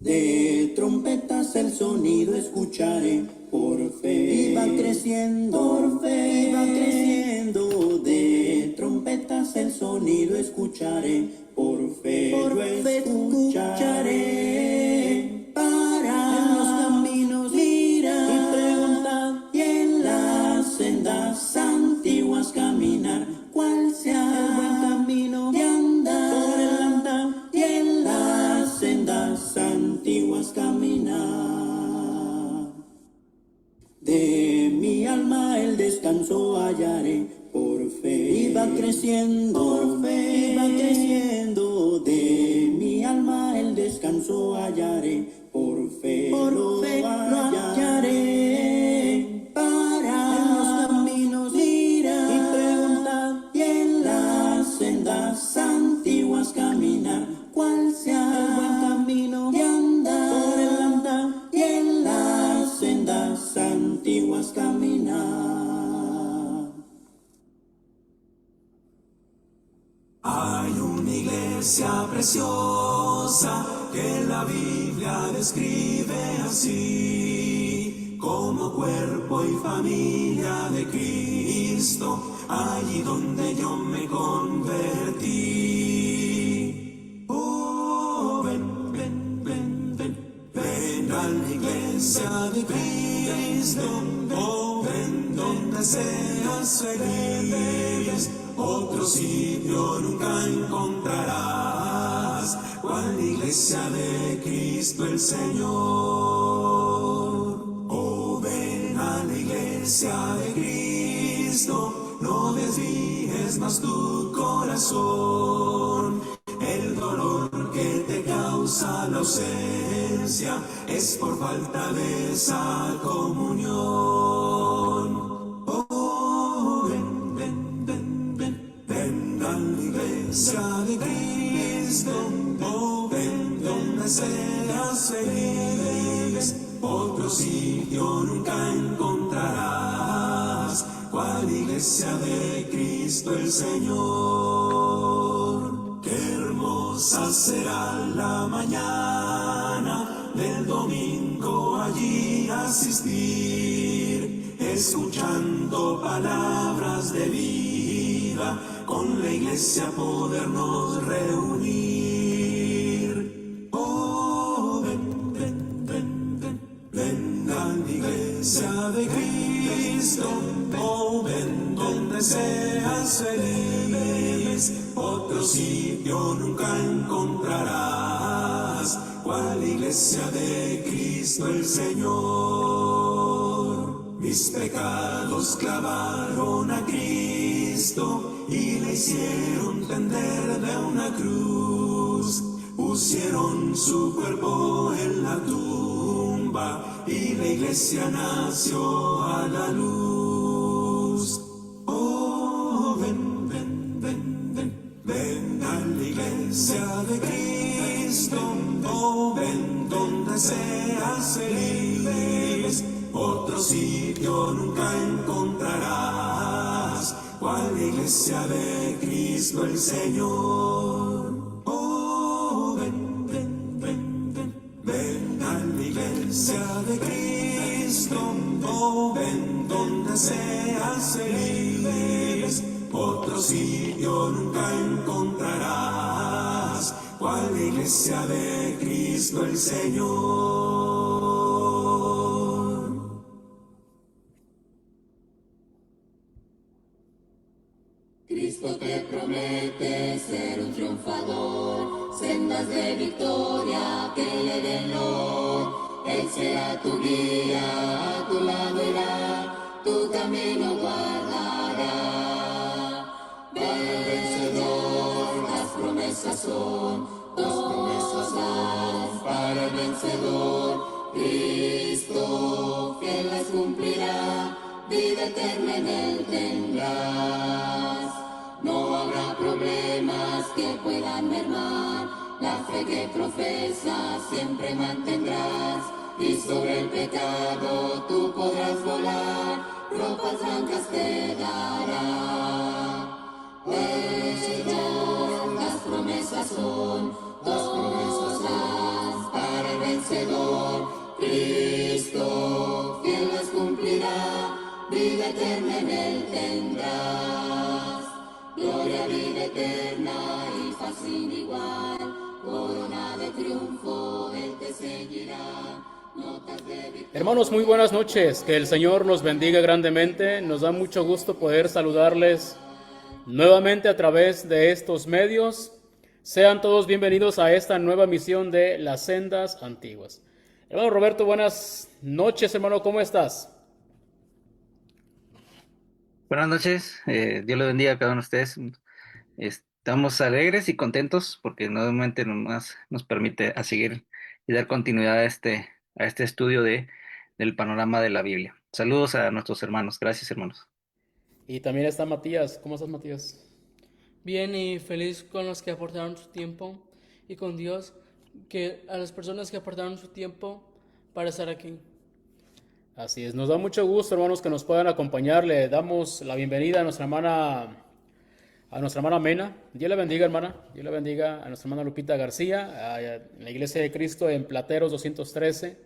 De trompetas el sonido escucharé, por fe iba creciendo, por fe iba creciendo. De trompetas el sonido escucharé, por fe yo escucharé. Para en los caminos mirar y preguntar, y en las sendas antiguas caminar, cuál sea el buen camino de andar, por el andar, y en las sendas antiguas caminar. De mi alma el descanso hallaré, por fe iba creciendo, por fe iba creciendo. De mi alma el descanso hallaré, por fe lo hallaré. Para en los caminos mirar y preguntar, y en las sendas antiguas caminar, cuál sea el buen camino de andar, por el andar, y en las sendas antiguas caminar. Hay una iglesia preciosa que la Biblia describe así, como cuerpo y familia de Cristo, allí donde yo me convertí. Oh, ven, ven, ven, ven, ven a la iglesia de Cristo, oh, ven donde seas feliz. Otro sitio nunca encontrarás, cual iglesia de Cristo el Señor. Oh, ven a la iglesia de Cristo, no desvíes más tu corazón. El dolor que te causa la ausencia es por falta de esa comunión. De Cristo, oh, ven donde seas feliz. Otro sitio nunca encontrarás, cual iglesia de Cristo el Señor. Qué hermosa será la mañana del domingo allí asistir, escuchando palabras de vida, con la iglesia podernos reunir. Oh, ven, ven, ven, ven, ven a la iglesia de Cristo, oh, ven donde seas feliz. Otro sitio nunca encontrarás, cual iglesia de Cristo el Señor. Mis pecados clavaron a Cristo y le hicieron tender de una cruz. Pusieron su cuerpo en la tumba y la iglesia nació a la luz. Oh, ven, ven, ven, ven, ven a la iglesia de Cristo, oh, ven donde seas feliz. Otro sitio nunca encontrarás, cual iglesia de Cristo el Señor. Oh, ven, ven, ven, ven, ven a la iglesia de Cristo, oh, ven donde seas feliz. Otro sitio nunca encontrarás, cual iglesia de Cristo el Señor. Cristo te promete ser un triunfador, sendas de victoria que le den luz. Él será tu guía, a tu lado irá, tu camino guardará. Vencedor, las promesas son todas para el vencedor. Cristo, fiel las cumplirá, vida eterna en él tendrás. No habrá problemas que puedan mermar, la fe que profesas siempre mantendrás. Y sobre el pecado tú podrás volar, ropas blancas te dará. Señor, las promesas son todas para el vencedor. Cristo fiel las cumplirá, vida eterna en él tendrás. Gloria, vida eterna y paz sin igual, corona de triunfo él te seguirá. Hermanos, muy buenas noches, que el Señor los bendiga grandemente. Nos da mucho gusto poder saludarles nuevamente a través de estos medios. Sean todos bienvenidos a esta nueva misión de Las Sendas Antiguas. Hermano Roberto, buenas noches, hermano, ¿cómo estás? Buenas noches, Dios le bendiga a cada uno de ustedes. Estamos alegres y contentos porque nuevamente nos permite a seguir y dar continuidad a este estudio del panorama de la Biblia. Saludos a nuestros hermanos, gracias hermanos. Y también está Matías. ¿Cómo estás, Matías? Bien y feliz con los que aportaron su tiempo y con Dios, que a las personas que aportaron su tiempo para estar aquí. Así es, nos da mucho gusto, hermanos, que nos puedan acompañar. Le damos la bienvenida a nuestra hermana Mena. Dios le bendiga, hermana. Dios le bendiga a nuestra hermana Lupita García, en la Iglesia de Cristo en Plateros 213.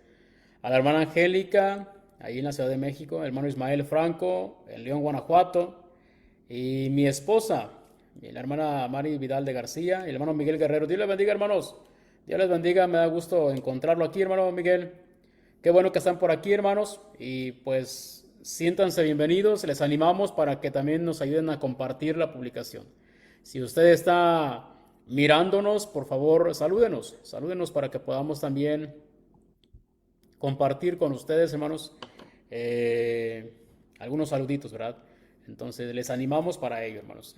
A la hermana Angélica, ahí en la Ciudad de México. El hermano Ismael Franco, en León, Guanajuato. Y mi esposa, la hermana Mari Vidal de García. Y el hermano Miguel Guerrero. Dios les bendiga, hermanos. Dios les bendiga. Me da gusto encontrarlo aquí, hermano Miguel. Qué bueno que están por aquí, hermanos. Y pues siéntanse bienvenidos. Les animamos para que también nos ayuden a compartir la publicación. Si usted está mirándonos, por favor, salúdenos. Salúdenos para que podamos también compartir con ustedes, hermanos, algunos saluditos, ¿verdad? Entonces, les animamos para ello, hermanos.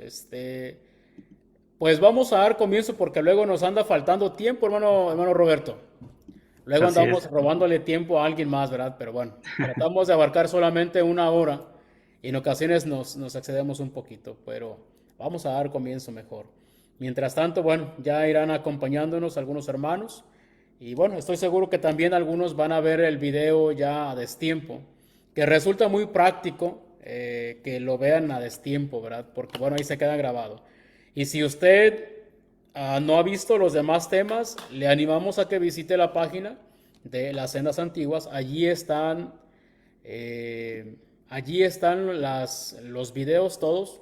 Pues vamos a dar comienzo porque luego nos anda faltando tiempo, hermano Roberto. Luego Así andamos es. robándole tiempo a alguien más, ¿verdad? Pero bueno, tratamos de abarcar solamente una hora y en ocasiones nos excedemos un poquito, pero vamos a dar comienzo mejor. Mientras tanto, bueno, ya irán acompañándonos algunos hermanos y bueno, estoy seguro que también algunos van a ver el video ya a destiempo, que resulta muy práctico que lo vean a destiempo, ¿verdad? Porque bueno, ahí se queda grabado. Y si usted no ha visto los demás temas, le animamos a que visite la página de Las Sendas Antiguas. Allí están los videos todos.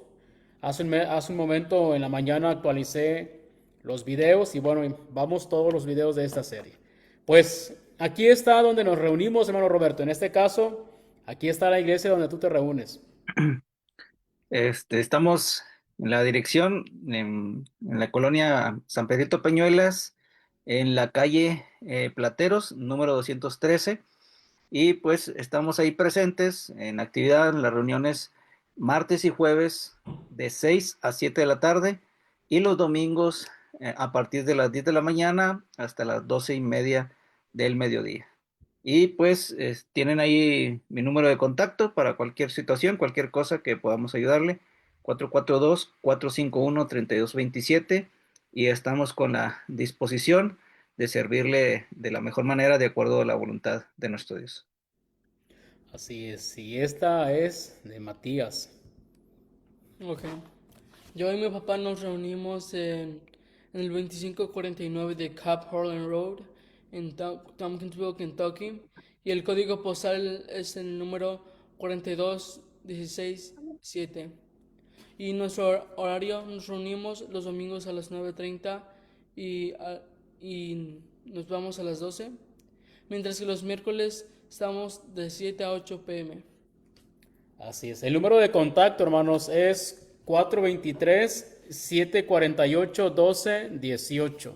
Hace un momento en la mañana actualicé los videos y bueno, vamos todos los videos de esta serie. Pues aquí está donde nos reunimos, hermano Roberto. En este caso, aquí está la iglesia donde tú te reúnes. Estamos en la dirección, en la colonia San Pedrito Peñuelas, en la calle Plateros, número 213, y pues estamos ahí presentes en actividad en las reuniones martes y jueves de 6 a 7 de la tarde, y los domingos a partir de las 10 de la mañana hasta las 12:30 del mediodía. Y pues tienen ahí mi número de contacto para cualquier situación, cualquier cosa que podamos ayudarle. 442-451-3227, y estamos con la disposición de servirle de la mejor manera de acuerdo a la voluntad de nuestro Dios. Así es, y esta es de Matías. Ok. Yo y mi papá nos reunimos en el 2549 de Cap Harlan Road en Tompkinsville, Kentucky, y el código postal es el número 42167. Y nuestro horario, nos reunimos los domingos a las 9:30 y nos vamos a las 12, mientras que los miércoles estamos de 7 a 8 p.m. Así es. El número de contacto, hermanos, es 423-748-1218.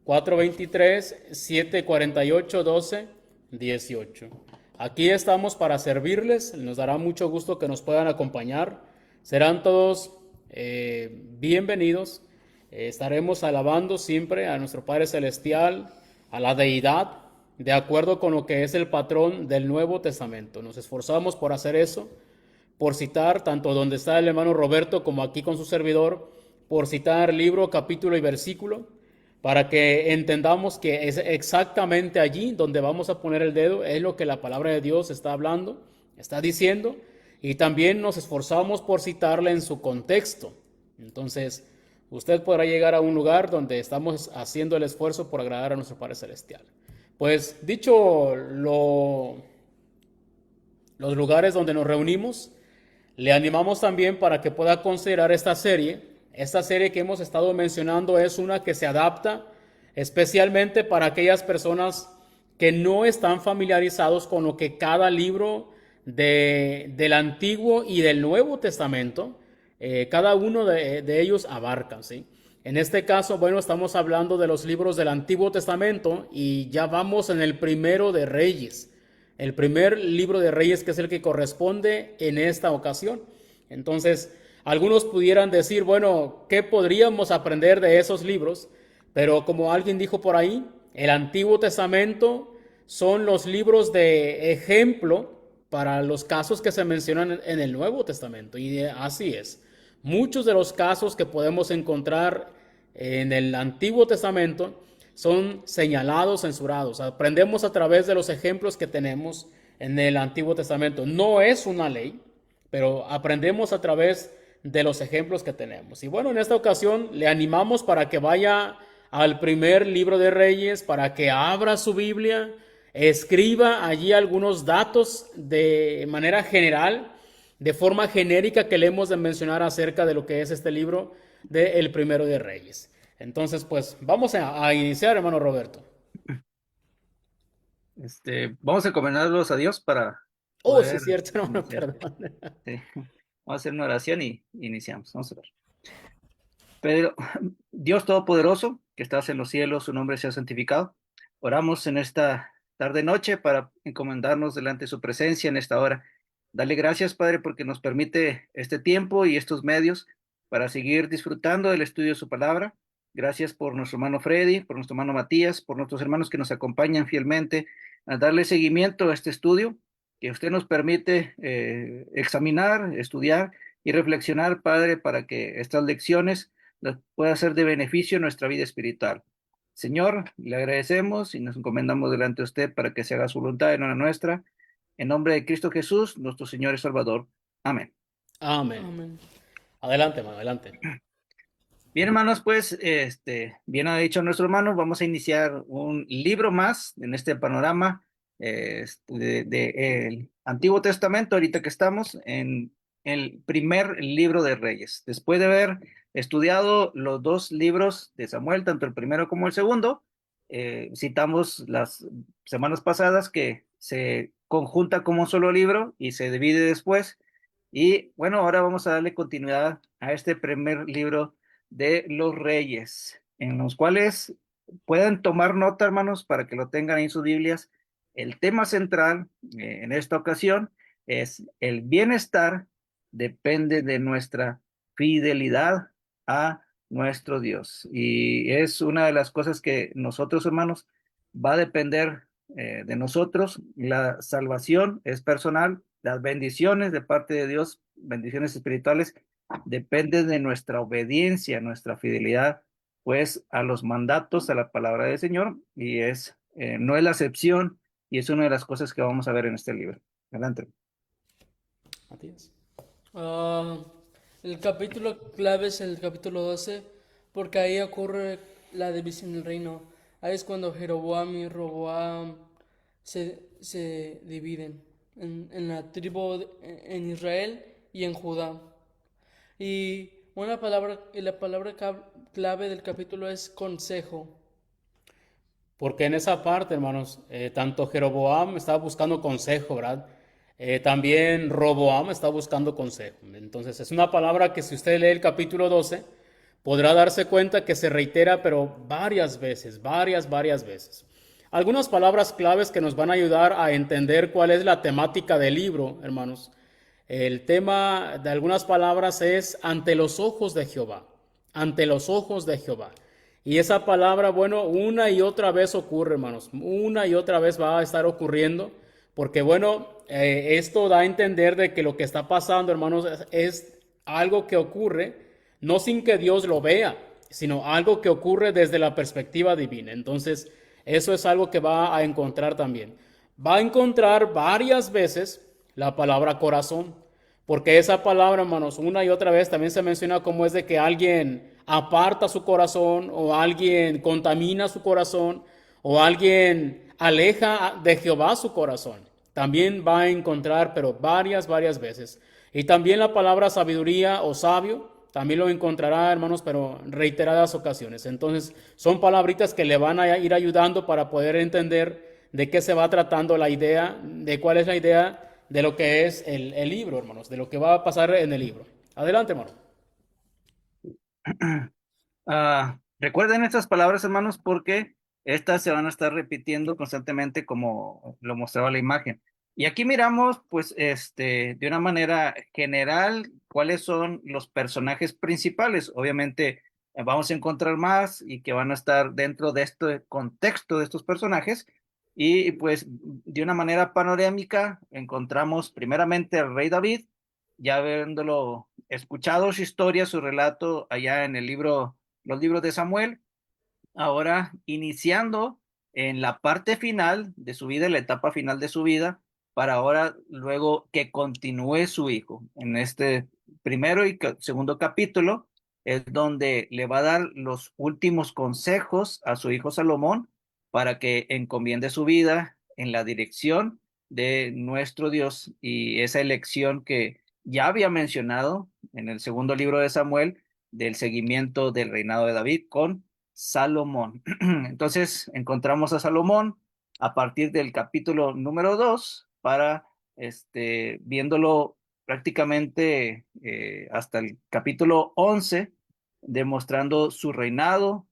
423-748-1218. Aquí estamos para servirles. Nos dará mucho gusto que nos puedan acompañar. Serán todos bienvenidos. Estaremos alabando siempre a nuestro Padre Celestial, a la deidad, de acuerdo con lo que es el patrón del Nuevo Testamento. Nos esforzamos por hacer eso, por citar tanto donde está el hermano Roberto como aquí con su servidor, por citar libro, capítulo y versículo, para que entendamos que es exactamente allí donde vamos a poner el dedo, es lo que la palabra de Dios está hablando, está diciendo, y también nos esforzamos por citarla en su contexto. Entonces, usted podrá llegar a un lugar donde estamos haciendo el esfuerzo por agradar a nuestro Padre Celestial. Pues dicho los lugares donde nos reunimos, le animamos también para que pueda considerar esta serie. Esta serie que hemos estado mencionando es una que se adapta especialmente para aquellas personas que no están familiarizados con lo que cada libro del Antiguo y del Nuevo Testamento, cada uno de ellos abarcan, ¿sí? En este caso, bueno, estamos hablando de los libros del Antiguo Testamento y ya vamos en el primero de Reyes. El primer libro de Reyes, que es el que corresponde en esta ocasión. Entonces, algunos pudieran decir, bueno, ¿qué podríamos aprender de esos libros? Pero como alguien dijo por ahí, el Antiguo Testamento son los libros de ejemplo para los casos que se mencionan en el Nuevo Testamento. Y así es. Muchos de los casos que podemos encontrar en el Antiguo Testamento son señalados, censurados. Aprendemos a través de los ejemplos que tenemos en el Antiguo Testamento. No es una ley, pero aprendemos a través de los ejemplos que tenemos. Y bueno, en esta ocasión le animamos para que vaya al primer libro de Reyes, para que abra su Biblia, escriba allí algunos datos de manera general, de forma genérica que le hemos de mencionar acerca de lo que es este libro del primero de Reyes. Entonces, pues vamos a iniciar, hermano Roberto. Vamos a encomendarlos a Dios para Oh, poder sí es cierto, hermano, iniciar. perdón. Sí. Vamos a hacer una oración y iniciamos. Vamos a ver. Pedro, Dios Todopoderoso, que estás en los cielos, su nombre sea santificado. Oramos en esta tarde-noche para encomendarnos delante de su presencia en esta hora. Dale gracias, Padre, porque nos permite este tiempo y estos medios para seguir disfrutando del estudio de su palabra. Gracias por nuestro hermano Freddy, por nuestro hermano Matías, por nuestros hermanos que nos acompañan fielmente a darle seguimiento a este estudio, que usted nos permite examinar, estudiar y reflexionar, Padre, para que estas lecciones pueda ser de beneficio en nuestra vida espiritual. Señor, le agradecemos y nos encomendamos delante de usted para que se haga su voluntad y no la nuestra. En nombre de Cristo Jesús, nuestro Señor y Salvador. Amén. Amén. Amén. Adelante, hermano, adelante. Bien, hermanos, pues, bien ha dicho nuestro hermano, vamos a iniciar un libro más en este panorama el Antiguo Testamento, ahorita que estamos en el primer libro de Reyes. Después de haber estudiado los dos libros de Samuel, tanto el primero como el segundo, citamos las semanas pasadas que se conjunta como un solo libro y se divide después. Y bueno, ahora vamos a darle continuidad a este primer libro de los Reyes, en los cuales pueden tomar nota, hermanos, para que lo tengan en sus Biblias. El tema central en esta ocasión es el bienestar depende de nuestra fidelidad a nuestro Dios. Y es una de las cosas que nosotros, hermanos, va a depender de nosotros. La salvación es personal, las bendiciones de parte de Dios, bendiciones espirituales, dependen de nuestra obediencia, nuestra fidelidad, pues a los mandatos, a la palabra del Señor, y no es la excepción, y es una de las cosas que vamos a ver en este libro. Adelante. Matías. El capítulo clave es el capítulo 12, porque ahí ocurre la división del reino. Ahí es cuando Jeroboam y Roboam se dividen en la tribu en Israel y en Judá. Y la palabra clave del capítulo es consejo. Porque en esa parte, hermanos, tanto Jeroboam estaba buscando consejo, ¿verdad? También Roboam está buscando consejo. Entonces es una palabra que si usted lee el capítulo 12, podrá darse cuenta que se reitera, pero varias veces. Algunas palabras claves que nos van a ayudar a entender cuál es la temática del libro, hermanos. El tema de algunas palabras es ante los ojos de Jehová. Ante los ojos de Jehová. Y esa palabra, bueno, una y otra vez ocurre, hermanos. Una y otra vez va a estar ocurriendo. Porque, bueno, esto da a entender de que lo que está pasando, hermanos, es algo que ocurre, no sin que Dios lo vea, sino algo que ocurre desde la perspectiva divina. Entonces, eso es algo que va a encontrar también. Va a encontrar varias veces la palabra corazón, porque esa palabra, hermanos, una y otra vez también se menciona como es de que alguien aparta su corazón, o alguien contamina su corazón, o alguien aleja de Jehová su corazón. También va a encontrar, pero varias veces. Y también la palabra sabiduría o sabio, también lo encontrará, hermanos, pero en reiteradas ocasiones. Entonces, son palabritas que le van a ir ayudando para poder entender de qué se va tratando la idea, de cuál es la idea de lo que es el libro, hermanos, de lo que va a pasar en el libro. Adelante, hermano. Recuerden estas palabras, hermanos, porque estas se van a estar repitiendo constantemente como lo mostraba la imagen. Y aquí miramos, pues, de una manera general, cuáles son los personajes principales. Obviamente, vamos a encontrar más y que van a estar dentro de este contexto de estos personajes. Y pues, de una manera panorámica, encontramos primeramente al rey David, ya habiéndolo escuchado su historia, su relato allá en los libros de Samuel, ahora iniciando en la parte final de su vida, en la etapa final de su vida, para ahora luego que continúe su hijo. En este primero y segundo capítulo es donde le va a dar los últimos consejos a su hijo Salomón para que encomiende su vida en la dirección de nuestro Dios, y esa elección que ya había mencionado en el segundo libro de Samuel del seguimiento del reinado de David con Salomón. Entonces encontramos a Salomón a partir del capítulo número 2 para viéndolo prácticamente hasta el capítulo 11, demostrando su reinado,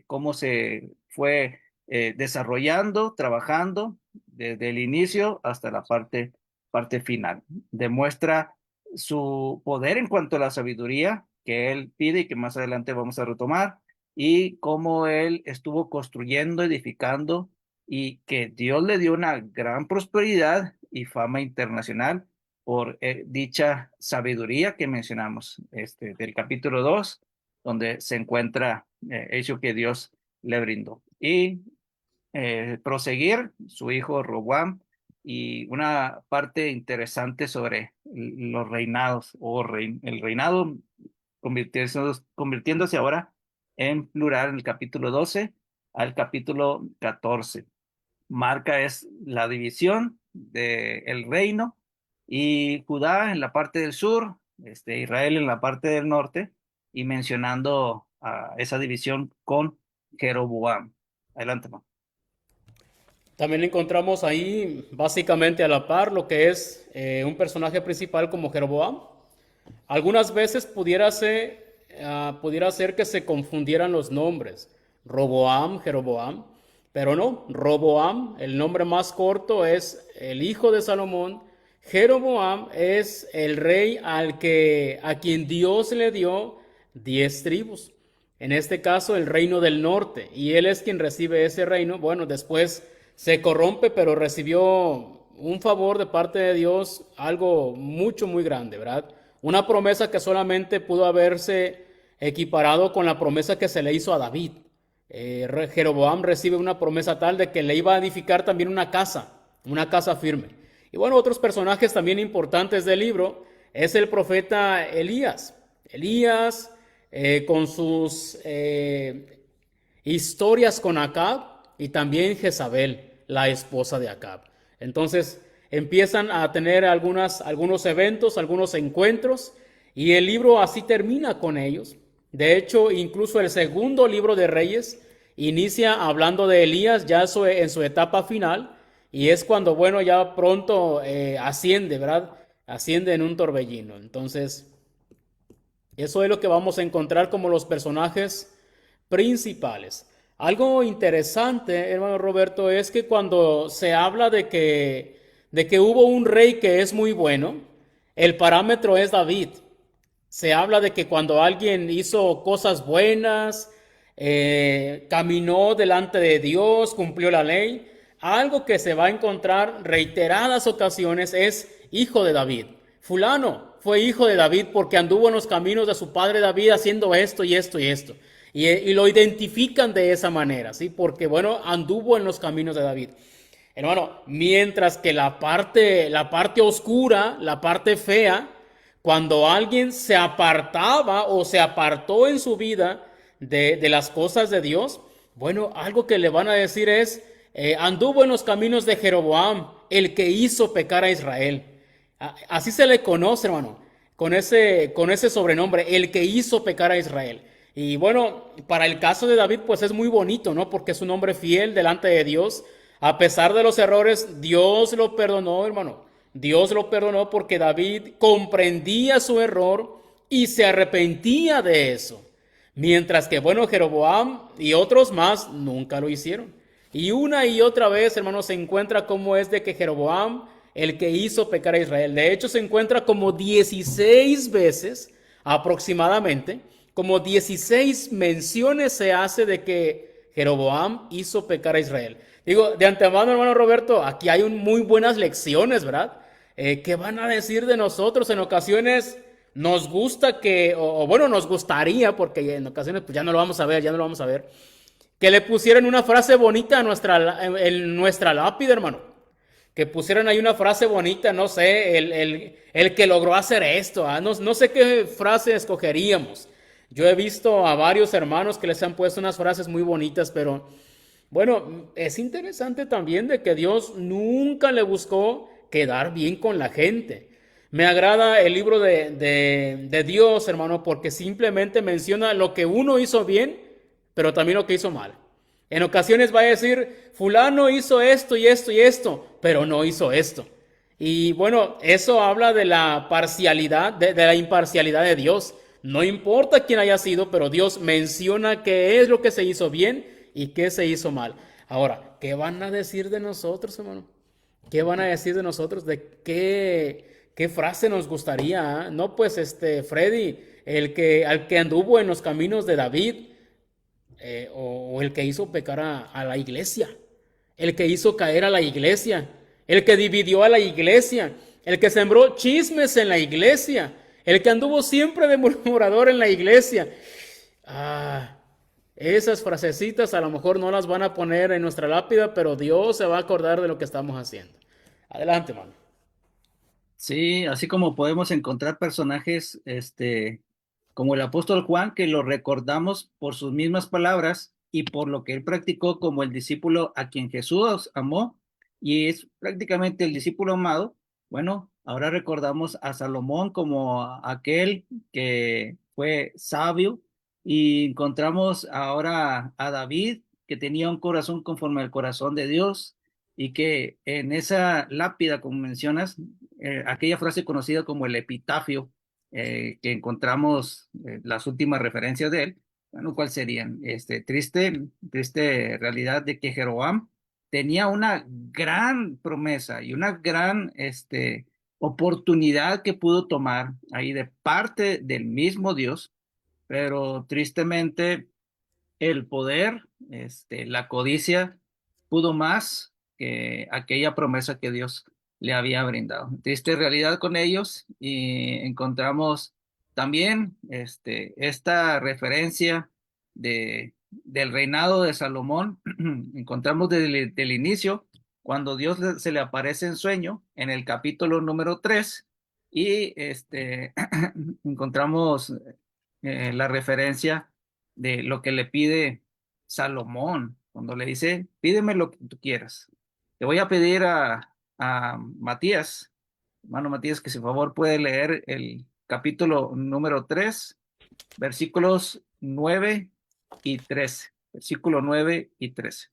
cómo se fue desarrollando, trabajando desde el inicio hasta la parte final. Demuestra su poder en cuanto a la sabiduría que él pide y que más adelante vamos a retomar, y cómo él estuvo construyendo, edificando, y que Dios le dio una gran prosperidad y fama internacional por dicha sabiduría que mencionamos del capítulo 2, donde se encuentra eso que Dios le brindó. Y proseguir su hijo Roboam, y una parte interesante sobre los reinados o el reinado convirtiéndose ahora en plural en el capítulo 12 al capítulo 14. Marca es la división del reino, y Judá en la parte del sur, Israel en la parte del norte, y mencionando esa división con Jeroboam. Adelante, hermano. También encontramos ahí básicamente a la par lo que es un personaje principal como Jeroboam. Algunas veces pudiera ser que se confundieran los nombres, Roboam, Jeroboam, pero no, Roboam, el nombre más corto, es el hijo de Salomón. Jeroboam es el rey a quien Dios le dio 10 tribus. En este caso, el reino del norte, y él es quien recibe ese reino. Bueno, después se corrompe, pero recibió un favor de parte de Dios, algo muy grande, ¿verdad? Una promesa que solamente pudo haberse equiparado con la promesa que se le hizo a David. Jeroboam recibe una promesa tal de que le iba a edificar también una casa firme. Y bueno, otros personajes también importantes del libro es el profeta Elías. Elías con sus historias con Acab, y también Jezabel, la esposa de Acab. Entonces empiezan a tener algunos eventos, algunos encuentros, y el libro así termina con ellos. De hecho, incluso el segundo libro de Reyes inicia hablando de Elías ya en su etapa final, y es cuando, bueno, ya pronto asciende, ¿verdad? Asciende en un torbellino. Entonces, eso es lo que vamos a encontrar como los personajes principales. Algo interesante, hermano Roberto, es que cuando se habla de que hubo un rey que es muy bueno, el parámetro es David. Se habla de que cuando alguien hizo cosas buenas, caminó delante de Dios, cumplió la ley, algo que se va a encontrar reiteradas ocasiones es hijo de David. Fulano fue hijo de David porque anduvo en los caminos de su padre David haciendo esto y esto y esto. Y lo identifican de esa manera, ¿sí? Porque, bueno, anduvo en los caminos de David. Hermano, mientras que la parte oscura, la parte fea, cuando alguien se apartaba o se apartó en su vida de las cosas de Dios, bueno, algo que le van a decir es, anduvo en los caminos de Jeroboam, el que hizo pecar a Israel. Así se le conoce, hermano, con ese sobrenombre, el que hizo pecar a Israel. Y bueno, para el caso de David, pues es muy bonito, ¿no? Porque es un hombre fiel delante de Dios. A pesar de los errores, Dios lo perdonó, hermano. Dios lo perdonó porque David comprendía su error y se arrepentía de eso. Mientras que, bueno, Jeroboam y otros más nunca lo hicieron. Y una y otra vez, hermano, se encuentra cómo es de que Jeroboam, el que hizo pecar a Israel, de hecho se encuentra como 16 veces aproximadamente, como 16 menciones se hace de que Jeroboam hizo pecar a Israel. Digo, de antemano, hermano Roberto, aquí hay muy buenas lecciones, ¿verdad? ¿Qué van a decir de nosotros? En ocasiones nos gusta que, o bueno, nos gustaría, porque en ocasiones pues ya no lo vamos a ver, ya no lo vamos a ver, que le pusieran una frase bonita en nuestra lápida, hermano. Que pusieran ahí una frase bonita, no sé, el que logró hacer esto. No sé qué frase escogeríamos. Yo he visto a varios hermanos que les han puesto unas frases muy bonitas, pero bueno, es interesante también de que Dios nunca le buscó quedar bien con la gente. Me agrada el libro de Dios, hermano, porque simplemente menciona lo que uno hizo bien, pero también lo que hizo mal. En ocasiones va a decir, fulano hizo esto y esto y esto, pero no hizo esto. Y bueno, eso habla de la parcialidad, de la imparcialidad de Dios. No importa quién haya sido, pero Dios menciona qué es lo que se hizo bien y qué se hizo mal. Ahora, ¿qué van a decir de nosotros, hermano? ¿Qué van a decir de nosotros? ¿De qué frase nos gustaría? No, pues Freddy, al que anduvo en los caminos de David, o el que hizo pecar a la iglesia, el que hizo caer a la iglesia, el que dividió a la iglesia, el que sembró chismes en la iglesia, el que anduvo siempre de murmurador en la iglesia. Esas frasecitas a lo mejor no las van a poner en nuestra lápida, pero Dios se va a acordar de lo que estamos haciendo. Adelante, mano. Sí, así como podemos encontrar personajes, como el apóstol Juan, que lo recordamos por sus mismas palabras y por lo que él practicó como el discípulo a quien Jesús amó, y es prácticamente el discípulo amado. Bueno, ahora recordamos a Salomón como aquel que fue sabio, y encontramos ahora a David, que tenía un corazón conforme al corazón de Dios, y que en esa lápida, como mencionas, aquella frase conocida como el epitafio, que encontramos las últimas referencias de él, bueno, ¿cuál serían? Triste realidad de que Jeroboam tenía una gran promesa y una gran oportunidad que pudo tomar ahí de parte del mismo Dios, pero tristemente el poder, la codicia, pudo más que aquella promesa que Dios le había brindado. Triste realidad con ellos, y encontramos también esta referencia del reinado de Salomón. Encontramos desde el inicio, cuando Dios se le aparece en sueño, en el capítulo número 3, y encontramos la referencia de lo que le pide Salomón, cuando le dice, pídeme lo que tú quieras. Le voy a pedir a Matías, hermano Matías, que si por favor puede leer el capítulo número 3, versículos 9 y 13. Versículo 9 y 13.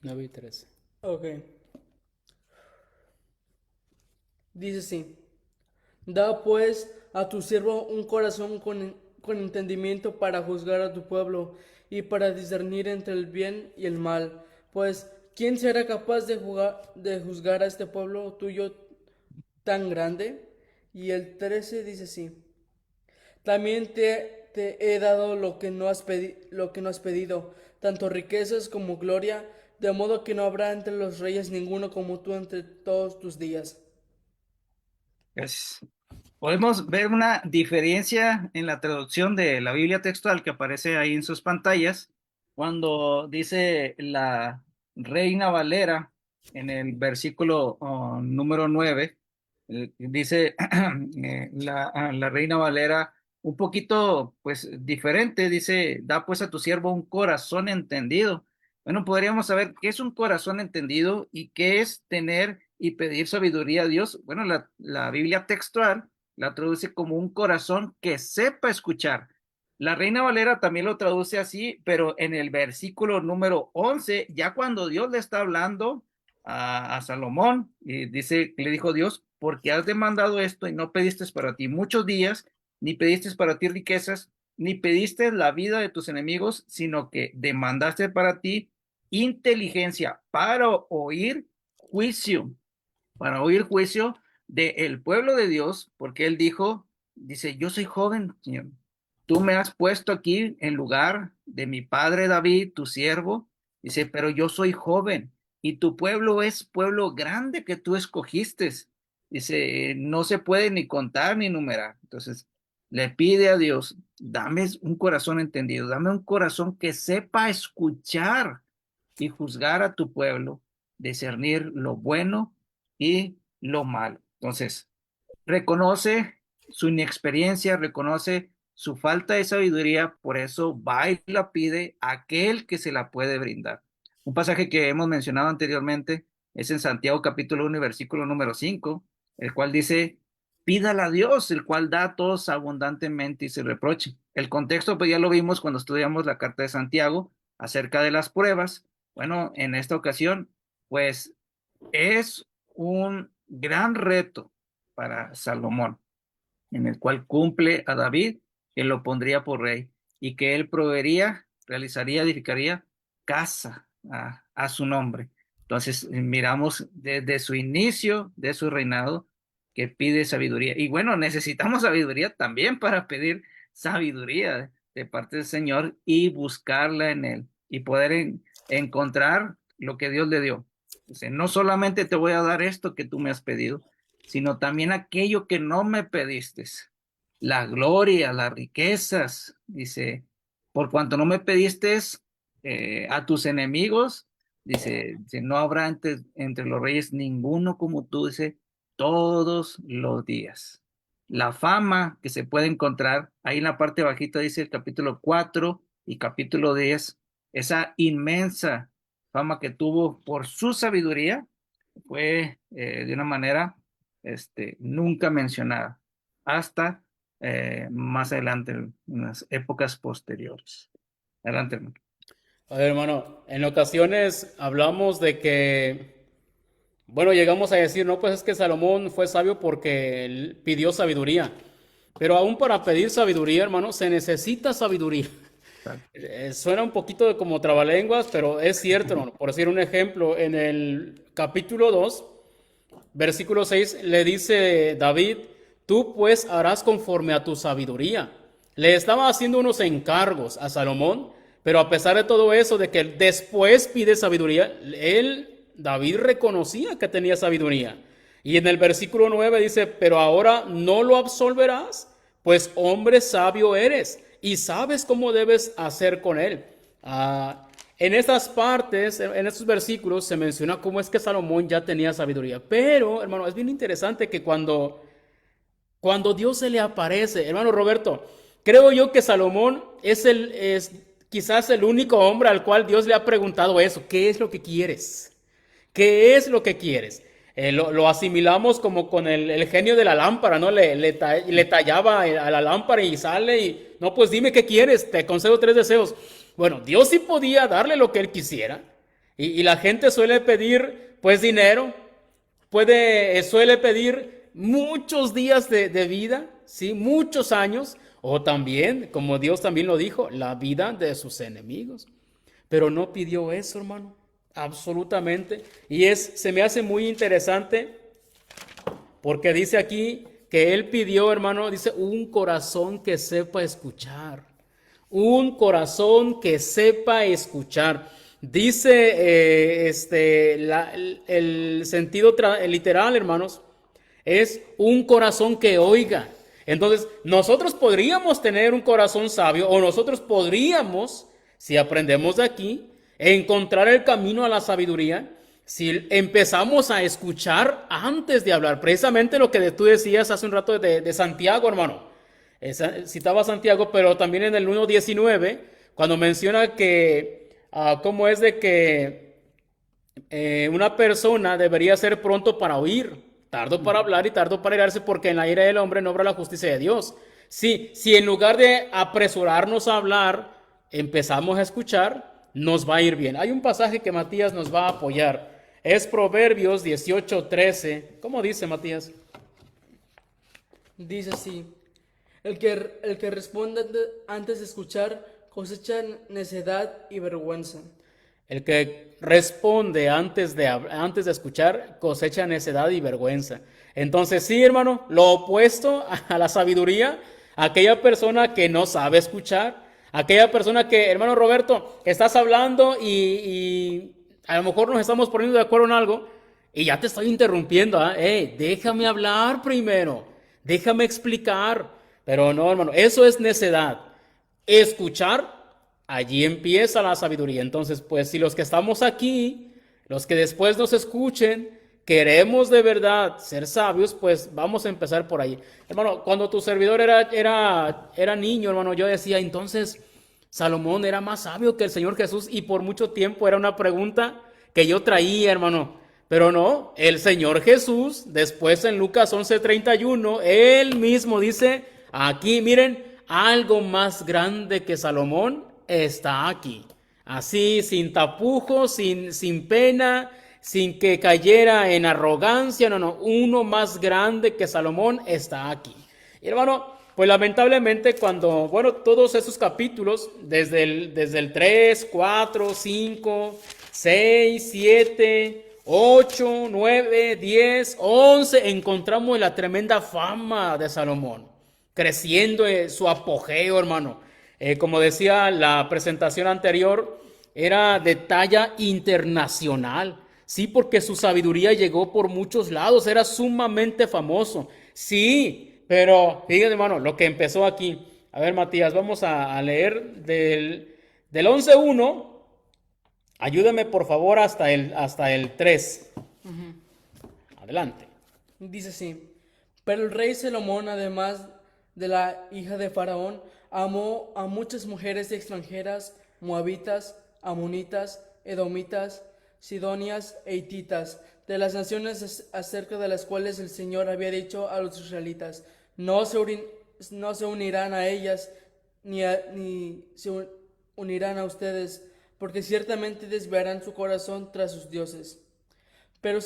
9 y 13. Ok. Dice así. Da pues a tu siervo un corazón con entendimiento para juzgar a tu pueblo y para discernir entre el bien y el mal. Pues, ¿quién será capaz de juzgar a este pueblo tuyo tan grande? Y el 13 dice así. También te he dado lo que no has pedido, tanto riquezas como gloria, de modo que no habrá entre los reyes ninguno como tú entre todos tus días. Gracias. Podemos ver una diferencia en la traducción de la Biblia textual que aparece ahí en sus pantallas, cuando dice la Reina Valera en el versículo número 9, dice la Reina Valera un poquito pues diferente, dice, da pues a tu siervo un corazón entendido. Bueno, podríamos saber qué es un corazón entendido y qué es tener y pedir sabiduría a Dios. Bueno, la Biblia textual la traduce como un corazón que sepa escuchar. La Reina Valera también lo traduce así, pero en el versículo número 11, ya cuando Dios le está hablando a Salomón, y dice, le dijo Dios, porque has demandado esto y no pediste para ti muchos días, ni pediste para ti riquezas, ni pediste la vida de tus enemigos, sino que demandaste para ti inteligencia juicio, para oír juicio del pueblo de Dios, porque él dice, yo soy joven, Señor. Tú me has puesto aquí en lugar de mi padre David, tu siervo. Dice, pero yo soy joven y tu pueblo es pueblo grande que tú escogiste. Dice, no se puede ni contar ni numerar. Entonces, le pide a Dios, dame un corazón entendido, dame un corazón que sepa escuchar y juzgar a tu pueblo, discernir lo bueno y lo malo. Entonces, reconoce su inexperiencia, reconoce su falta de sabiduría, por eso va y la pide a aquel que se la puede brindar. Un pasaje que hemos mencionado anteriormente es en Santiago capítulo 1, versículo número 5, el cual dice, pídala a Dios, el cual da a todos abundantemente y sin reproche. El contexto, pues ya lo vimos cuando estudiamos la carta de Santiago acerca de las pruebas. Bueno, en esta ocasión, pues es un gran reto para Salomón, en el cual cumple a David, que lo pondría por rey, y que él proveería, realizaría, edificaría casa a su nombre. Entonces, miramos desde su inicio de su reinado que pide sabiduría. Y bueno, necesitamos sabiduría también para pedir sabiduría de parte del Señor y buscarla en él y poder encontrar lo que Dios le dio. Entonces, no solamente te voy a dar esto que tú me has pedido, sino también aquello que no me pediste, la gloria, las riquezas, dice, por cuanto no me pediste a tus enemigos, dice, no habrá entre los reyes ninguno como tú, dice, todos los días. La fama que se puede encontrar, ahí en la parte bajita dice el capítulo 4 y capítulo 10, esa inmensa fama que tuvo por su sabiduría, fue de una manera nunca mencionada, hasta más adelante, en las épocas posteriores. Adelante, hermano. A ver, hermano, en ocasiones hablamos de que, bueno, llegamos a decir, no, pues es que Salomón fue sabio porque él pidió sabiduría. Pero aún para pedir sabiduría, hermano, se necesita sabiduría. Suena un poquito de como trabalenguas, pero es cierto, hermano. Por decir un ejemplo, en el capítulo 2, versículo 6, le dice David, tú pues harás conforme a tu sabiduría. Le estaba haciendo unos encargos a Salomón, pero a pesar de todo eso, de que después pide sabiduría, David reconocía que tenía sabiduría. Y en el versículo 9 dice, pero ahora no lo absolverás, pues hombre sabio eres y sabes cómo debes hacer con él. En estas partes, en estos versículos, se menciona cómo es que Salomón ya tenía sabiduría. Pero, hermano, es bien interesante que cuando Dios se le aparece, hermano Roberto, creo yo que Salomón es quizás el único hombre al cual Dios le ha preguntado eso. ¿Qué es lo que quieres? ¿Qué es lo que quieres? Lo asimilamos como con el genio de la lámpara, ¿no? Le tallaba a la lámpara y sale y, no, pues dime qué quieres, te concedo 3 deseos. Bueno, Dios sí podía darle lo que él quisiera. Y la gente suele pedir, pues, dinero, suele pedir muchos días de vida, ¿sí? Muchos años, o también, como Dios también lo dijo, la vida de sus enemigos. Pero no pidió eso, hermano. Absolutamente. Y se me hace muy interesante porque dice aquí que él pidió, hermano, dice, un corazón que sepa escuchar. Un corazón que sepa escuchar. Dice el sentido literal, hermanos, es un corazón que oiga. Entonces, nosotros podríamos tener un corazón sabio, o nosotros podríamos, si aprendemos de aquí, encontrar el camino a la sabiduría si empezamos a escuchar antes de hablar. Precisamente lo que tú decías hace un rato de Santiago, hermano. Citaba a Santiago, pero también en el 1.19, cuando menciona que cómo es de que una persona debería ser pronto para oír, tardo para hablar y tardo para irarse, porque en la ira del hombre no obra la justicia de Dios. Sí, si en lugar de apresurarnos a hablar, empezamos a escuchar, nos va a ir bien. Hay un pasaje que Matías nos va a apoyar. Es Proverbios 18:13. ¿Cómo dice, Matías? Dice así: el que responde antes de escuchar cosecha necedad y vergüenza. El que responde antes de escuchar cosecha necedad y vergüenza. Entonces, sí, hermano, lo opuesto a la sabiduría, aquella persona que no sabe escuchar, aquella persona que, hermano Roberto, estás hablando y a lo mejor nos estamos poniendo de acuerdo en algo y ya te estoy interrumpiendo. Déjame hablar primero, déjame explicar. Pero no, hermano, eso es necedad. Escuchar, allí empieza la sabiduría. Entonces, pues si los que estamos aquí, los que después nos escuchen, queremos de verdad ser sabios, pues vamos a empezar por ahí. Hermano, cuando tu servidor era niño, hermano, yo decía, entonces Salomón era más sabio que el Señor Jesús, y por mucho tiempo era una pregunta que yo traía, hermano. Pero no, el Señor Jesús, después en Lucas 11:31, él mismo dice, aquí miren, algo más grande que Salomón está aquí. Así, sin tapujos, sin pena, sin que cayera en arrogancia. No, uno más grande que Salomón está aquí. Y hermano, pues lamentablemente todos esos capítulos, desde el 3, 4, 5, 6, 7, 8, 9, 10, 11, encontramos la tremenda fama de Salomón, creciendo su apogeo, hermano. Como decía la presentación anterior, era de talla internacional. Sí, porque su sabiduría llegó por muchos lados, era sumamente famoso. Sí, pero fíjense, hermano, lo que empezó aquí. A ver, Matías, vamos a leer del 11:1. Ayúdame, por favor, hasta el 3. Adelante. Dice así: pero el rey Salomón, además de la hija de Faraón, amó a muchas mujeres extranjeras, moabitas, amonitas, edomitas, sidonias e hititas, de las naciones acerca de las cuales el Señor había dicho a los israelitas, no se unirán a ellas, ni se unirán a ustedes, porque ciertamente desviarán su corazón tras sus dioses. Pero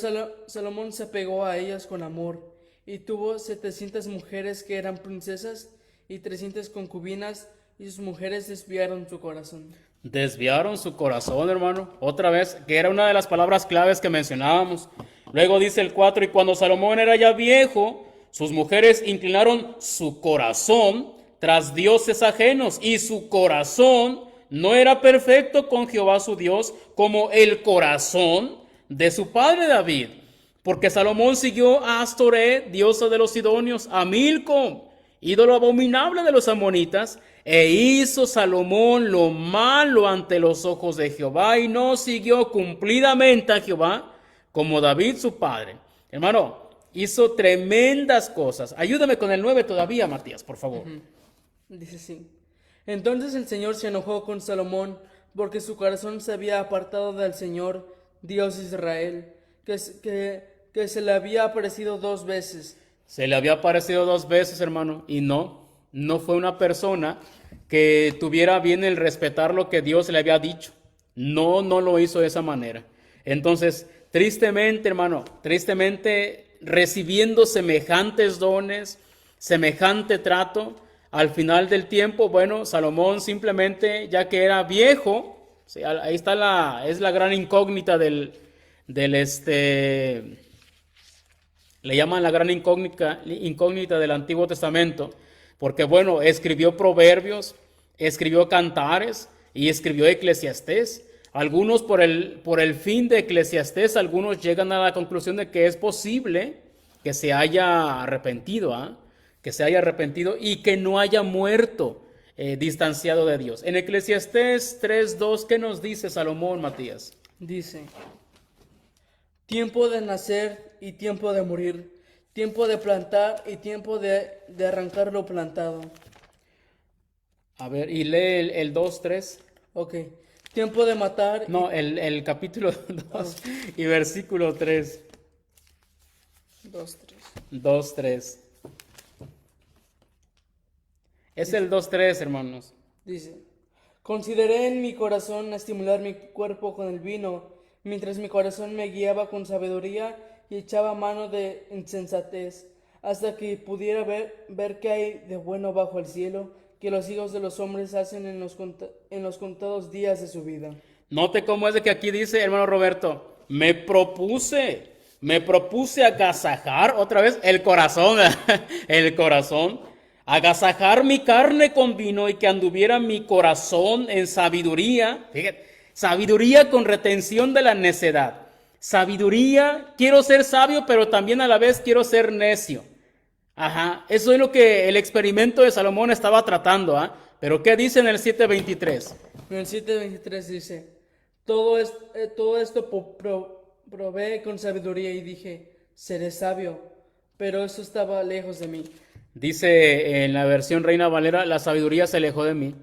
Salomón se apegó a ellas con amor, y tuvo 700 mujeres que eran princesas, y 300 concubinas, y sus mujeres desviaron su corazón. Desviaron su corazón, hermano. Otra vez, que era una de las palabras claves que mencionábamos. Luego dice el 4, y cuando Salomón era ya viejo, sus mujeres inclinaron su corazón tras dioses ajenos, y su corazón no era perfecto con Jehová su Dios, como el corazón de su padre David. Porque Salomón siguió a Astoret, diosa de los sidonios, a Milcom, ídolo abominable de los amonitas, e hizo Salomón lo malo ante los ojos de Jehová, y no siguió cumplidamente a Jehová como David su padre. Hermano, hizo tremendas cosas. Ayúdame con el 9 todavía, Matías, por favor. Dice así: entonces el Señor se enojó con Salomón, porque su corazón se había apartado del Señor, Dios de Israel, que se le había aparecido 2 veces. Se le había aparecido 2 veces, hermano, y no fue una persona que tuviera bien el respetar lo que Dios le había dicho. No lo hizo de esa manera. Entonces, tristemente, hermano, recibiendo semejantes dones, semejante trato, al final del tiempo, bueno, Salomón simplemente, ya que era viejo, sí, ahí está es la gran incógnita le llaman la gran incógnita del Antiguo Testamento, porque bueno, escribió Proverbios, escribió Cantares y escribió Eclesiastés. Algunos por el fin de Eclesiastés, algunos llegan a la conclusión de que es posible que se haya arrepentido, que se haya arrepentido y que no haya muerto distanciado de Dios. En Eclesiastés 3:2, ¿qué nos dice Salomón, Matías? Dice: tiempo de nacer y tiempo de morir, tiempo de plantar y tiempo de arrancar lo plantado. A ver, y lee el 2:3. Ok. tiempo de matar. No, el capítulo 2 y versículo 3. 2, 3. 2, 3. Es el 2, 3, hermanos. Dice, consideré en mi corazón estimular mi cuerpo con el vino, mientras mi corazón me guiaba con sabiduría y echaba mano de insensatez, hasta que pudiera ver qué hay de bueno bajo el cielo, que los hijos de los hombres hacen en los contados días de su vida. Note cómo es de que aquí dice, hermano Roberto, me propuse agasajar otra vez el corazón, el corazón, agasajar mi carne con vino y que anduviera mi corazón en sabiduría, fíjate, sabiduría con retención de la necedad, sabiduría, quiero ser sabio, pero también a la vez quiero ser necio. Ajá, eso es lo que el experimento de Salomón estaba tratando, ¿ah? Pero ¿qué dice en el 7:23? En el 7:23 dice, todo esto probé con sabiduría y dije, seré sabio, pero eso estaba lejos de mí. Dice en la versión Reina Valera, la sabiduría se alejó de mí.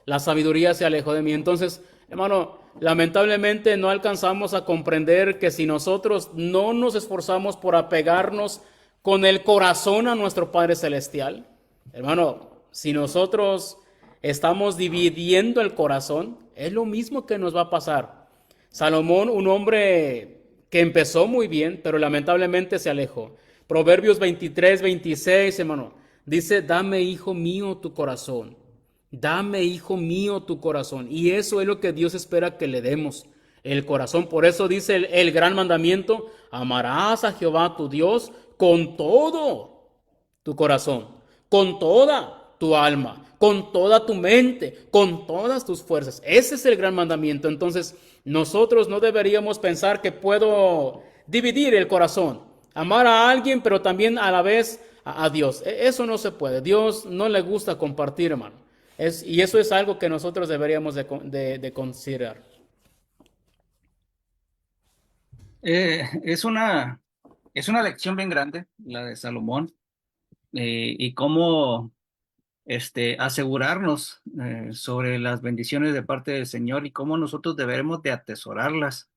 La sabiduría se alejó de mí. Entonces, hermano, lamentablemente no alcanzamos a comprender que si nosotros no nos esforzamos por apegarnos con el corazón a nuestro Padre Celestial, hermano, si nosotros estamos dividiendo el corazón, es lo mismo que nos va a pasar. Salomón, un hombre que empezó muy bien, pero lamentablemente se alejó. Proverbios 23:26, hermano, dice, dame, hijo mío, tu corazón. Dame, hijo mío, tu corazón. Y eso es lo que Dios espera que le demos, el corazón. Por eso dice el gran mandamiento, amarás a Jehová tu Dios con todo tu corazón, con toda tu alma, con toda tu mente, con todas tus fuerzas. Ese es el gran mandamiento. Entonces, nosotros no deberíamos pensar que puedo dividir el corazón, amar a alguien, pero también a la vez a Dios. Eso no se puede. Dios no le gusta compartir, hermano. Y eso es algo que nosotros deberíamos de considerar. Es una lección bien grande, la de Salomón, y cómo asegurarnos sobre las bendiciones de parte del Señor y cómo nosotros debemos de atesorarlas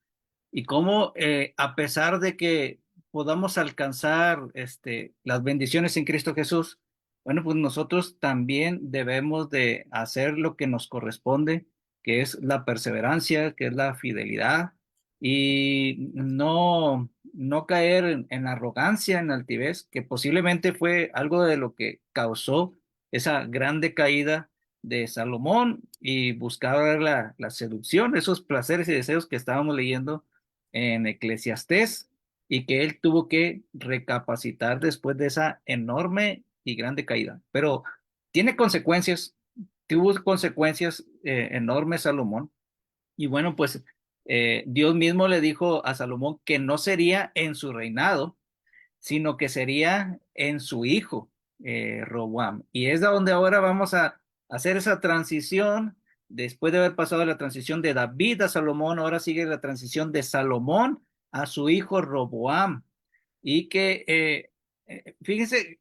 y cómo a pesar de que podamos alcanzar las bendiciones en Cristo Jesús, bueno, pues nosotros también debemos de hacer lo que nos corresponde, que es la perseverancia, que es la fidelidad y no caer en arrogancia, en altivez, que posiblemente fue algo de lo que causó esa grande caída de Salomón y buscar la seducción, esos placeres y deseos que estábamos leyendo en Eclesiastés y que él tuvo que recapacitar después de esa enorme y grande caída. Pero tiene consecuencias, tuvo consecuencias enormes Salomón. Y bueno, pues Dios mismo le dijo a Salomón que no sería en su reinado, sino que sería en su hijo, Roboam. Y es de donde ahora vamos a hacer esa transición. Después de haber pasado la transición de David a Salomón, ahora sigue la transición de Salomón a su hijo Roboam. Y que, fíjense,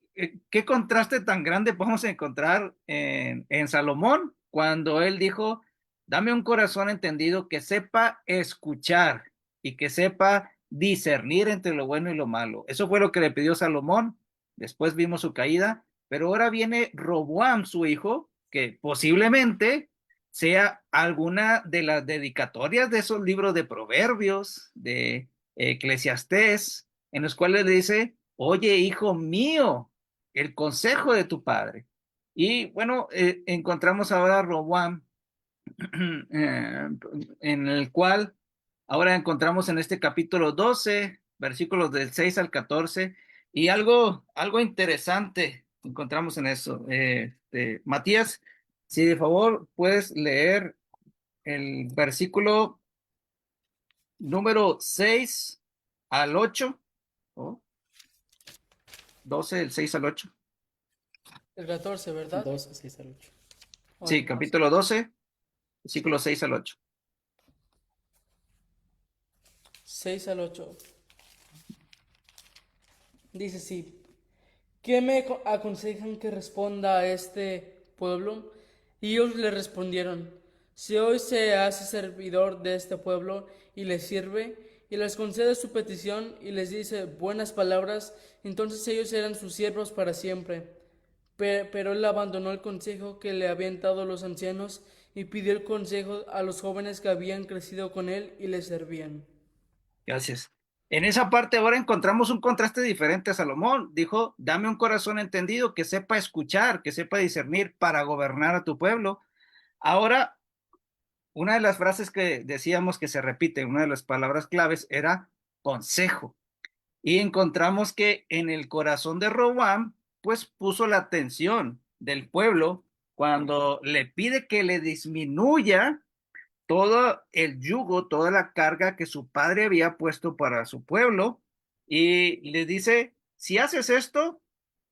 qué contraste tan grande podemos encontrar en Salomón cuando él dijo, dame un corazón entendido que sepa escuchar y que sepa discernir entre lo bueno y lo malo. Eso fue lo que le pidió Salomón. Después vimos su caída, pero ahora viene Roboam, su hijo, que posiblemente sea alguna de las dedicatorias de esos libros de Proverbios, de Eclesiastés, en los cuales le dice, oye, hijo mío, el consejo de tu padre. Y bueno, encontramos ahora a Roboam, en el cual ahora encontramos en este capítulo 12, versículos del 6 al 14, y algo interesante encontramos en eso. Matías, si de favor puedes leer el versículo número 6 al 8, ¿oh? 12, el 6 al 8. El 14, ¿verdad? 2, 6 al 8. Sí, capítulo 12, versículo 6 al 8. 6 al 8. Dice así, ¿qué me aconsejan que responda a este pueblo? Y ellos le respondieron, Si hoy se hace servidor de este pueblo y les sirve, y les concede su petición y les dice buenas palabras, entonces ellos serán sus siervos para siempre. Pero él abandonó el consejo que le habían dado los ancianos y pidió el consejo a los jóvenes que habían crecido con él y le servían. Gracias. En esa parte ahora encontramos un contraste diferente a Salomón. Dijo, dame un corazón entendido que sepa escuchar, que sepa discernir para gobernar a tu pueblo. Ahora, una de las frases que decíamos que se repite, una de las palabras claves era consejo. Y encontramos que en el corazón de Roboam, pues puso la atención del pueblo cuando le pide que le disminuya todo el yugo, toda la carga que su padre había puesto para su pueblo, y le dice, si haces esto,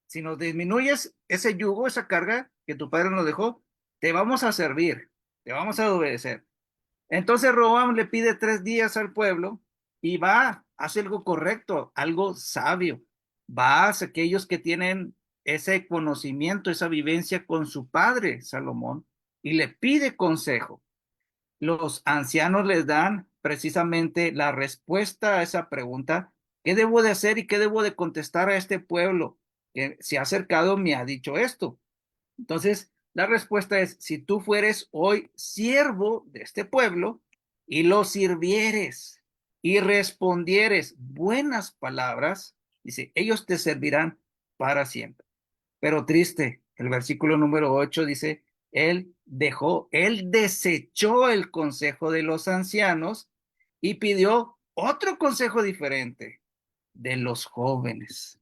si nos disminuyes ese yugo, esa carga que tu padre nos dejó, te vamos a servir, te vamos a obedecer. Entonces Roboam le pide 3 días al pueblo y va, hace algo correcto, algo sabio. Va hacia aquellos que tienen ese conocimiento, esa vivencia con su padre, Salomón, y le pide consejo. Los ancianos les dan precisamente la respuesta a esa pregunta: ¿qué debo de hacer y qué debo de contestar a este pueblo que se ha acercado, me ha dicho esto? Entonces, la respuesta es: si tú fueres hoy siervo de este pueblo y lo sirvieres y respondieres buenas palabras, dice, ellos te servirán para siempre. Pero triste, el versículo número 8 dice, él desechó el consejo de los ancianos y pidió otro consejo diferente de los jóvenes,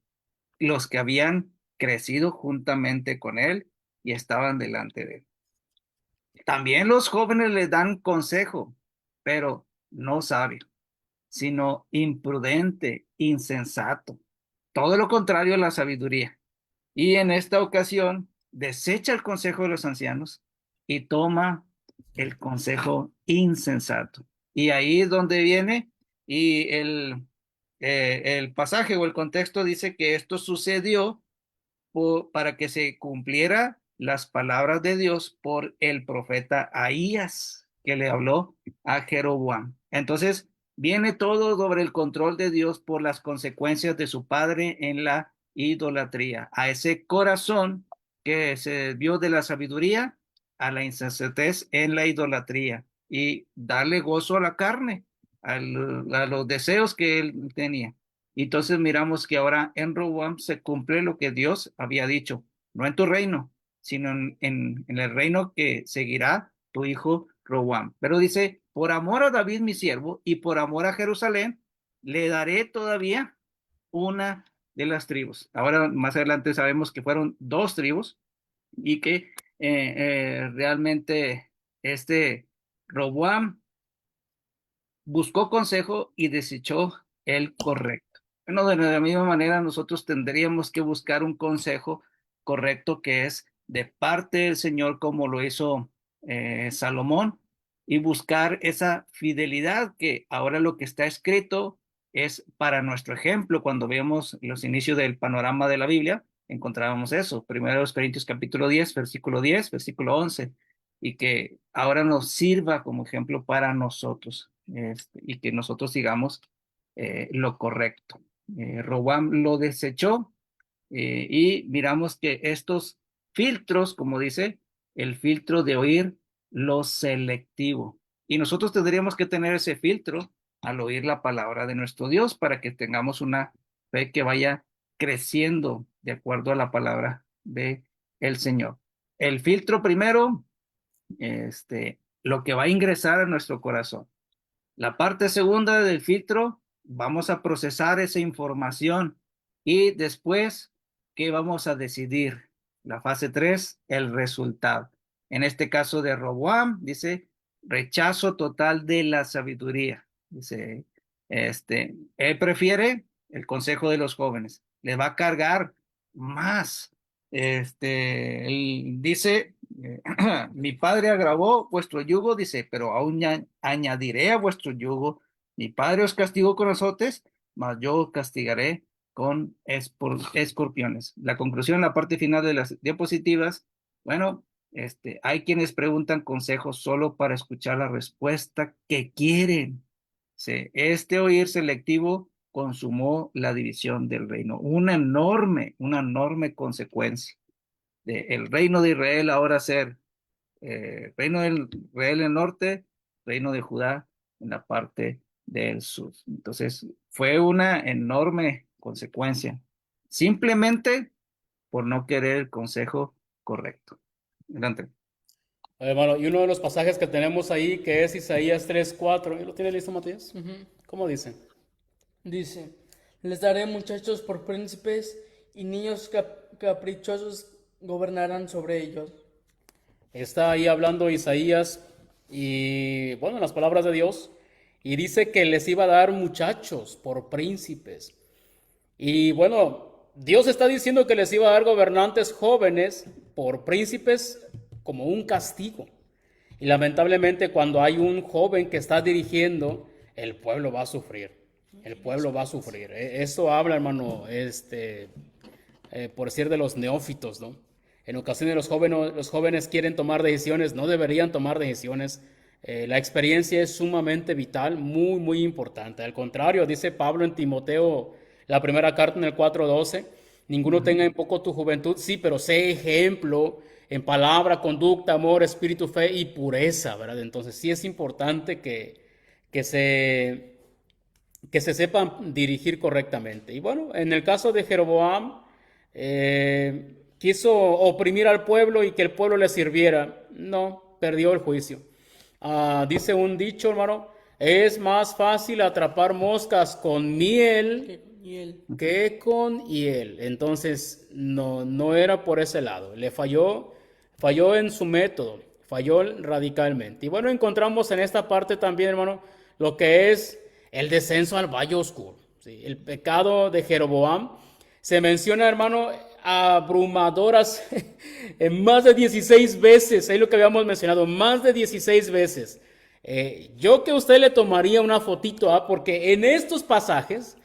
los que habían crecido juntamente con él y estaban delante de él. También los jóvenes les dan consejo, pero no sabio, sino imprudente, insensato. Todo lo contrario a la sabiduría. Y en esta ocasión desecha el consejo de los ancianos y toma el consejo insensato. Y ahí es donde viene, y el pasaje o el contexto dice que esto sucedió para que se cumpliera las palabras de Dios por el profeta Ahías, que le habló a Jeroboam. Entonces, viene todo sobre el control de Dios por las consecuencias de su padre en la idolatría, a ese corazón que se desvió de la sabiduría a la insensatez en la idolatría y darle gozo a la carne, a los deseos que él tenía. Entonces miramos que ahora en Roboam se cumple lo que Dios había dicho, no en tu reino, sino en el reino que seguirá tu hijo Roboam. Pero dice, por amor a David mi siervo y por amor a Jerusalén, le daré todavía una de las tribus. Ahora más adelante sabemos que fueron 2 tribus y que realmente este Roboam buscó consejo y desechó el correcto. Bueno, de la misma manera nosotros tendríamos que buscar un consejo correcto que es de parte del Señor, como lo hizo Salomón, y buscar esa fidelidad que ahora lo que está escrito es para nuestro ejemplo. Cuando vemos los inicios del panorama de la Biblia, encontrábamos eso, 1 Corintios capítulo 10, versículo 10, versículo 11, y que ahora nos sirva como ejemplo para nosotros, y que nosotros sigamos lo correcto. Roboam lo desechó, y miramos que estos filtros, como dice, el filtro de oír lo selectivo. Y nosotros tendríamos que tener ese filtro al oír la palabra de nuestro Dios para que tengamos una fe que vaya creciendo de acuerdo a la palabra de el Señor. El filtro primero, lo que va a ingresar a nuestro corazón. La parte segunda del filtro, vamos a procesar esa información y después, ¿qué vamos a decidir? La fase 3, el resultado. En este caso de Roboam, dice, rechazo total de la sabiduría. Dice, él prefiere el consejo de los jóvenes. Le va a cargar más. Él dice, mi padre agravó vuestro yugo, dice, pero aún añadiré a vuestro yugo. Mi padre os castigó con azotes, mas yo os castigaré con escorpiones. La conclusión, la parte final de las diapositivas, bueno, Hay quienes preguntan consejos solo para escuchar la respuesta que quieren. Sí, este oír selectivo consumó la división del reino. Una enorme consecuencia de el reino de Israel ahora ser reino de Israel en el norte, reino de Judá en la parte del sur. Entonces, fue una enorme consecuencia, simplemente por no querer el consejo correcto. Adelante. Hermano, y uno de los pasajes que tenemos ahí, que es Isaías 3:4. ¿Lo tiene listo, Matías? ¿Cómo dice? Dice, les daré muchachos por príncipes y niños caprichosos gobernarán sobre ellos. Está ahí hablando Isaías y, bueno, las palabras de Dios, y dice que les iba a dar muchachos por príncipes. Y bueno, Dios está diciendo que les iba a dar gobernantes jóvenes por príncipes como un castigo. Y lamentablemente cuando hay un joven que está dirigiendo, el pueblo va a sufrir. El pueblo va a sufrir. Eso habla, hermano, por decir de los neófitos, ¿no? En ocasiones los jóvenes quieren tomar decisiones, no deberían tomar decisiones. La experiencia es sumamente vital, muy, muy importante. Al contrario, dice Pablo en Timoteo, la primera carta en el 4:12, ninguno tenga en poco tu juventud, sí, pero sé ejemplo en palabra, conducta, amor, espíritu, fe y pureza, ¿verdad? Entonces sí es importante que se, que se sepan dirigir correctamente. Y bueno, en el caso de Jeroboam, quiso oprimir al pueblo y que el pueblo le sirviera. No, perdió el juicio. Dice un dicho, hermano, es más fácil atrapar moscas con miel Y él, que con hiel. Entonces, no era por ese lado. Le falló en su método, falló radicalmente. Y bueno, encontramos en esta parte también, hermano, lo que es el descenso al valle oscuro. ¿Sí? El pecado de Jeroboam se menciona, hermano, abrumadoras en más de 16 veces. Es lo que habíamos mencionado, más de 16 veces. Yo que a usted le tomaría una fotito, porque en estos pasajes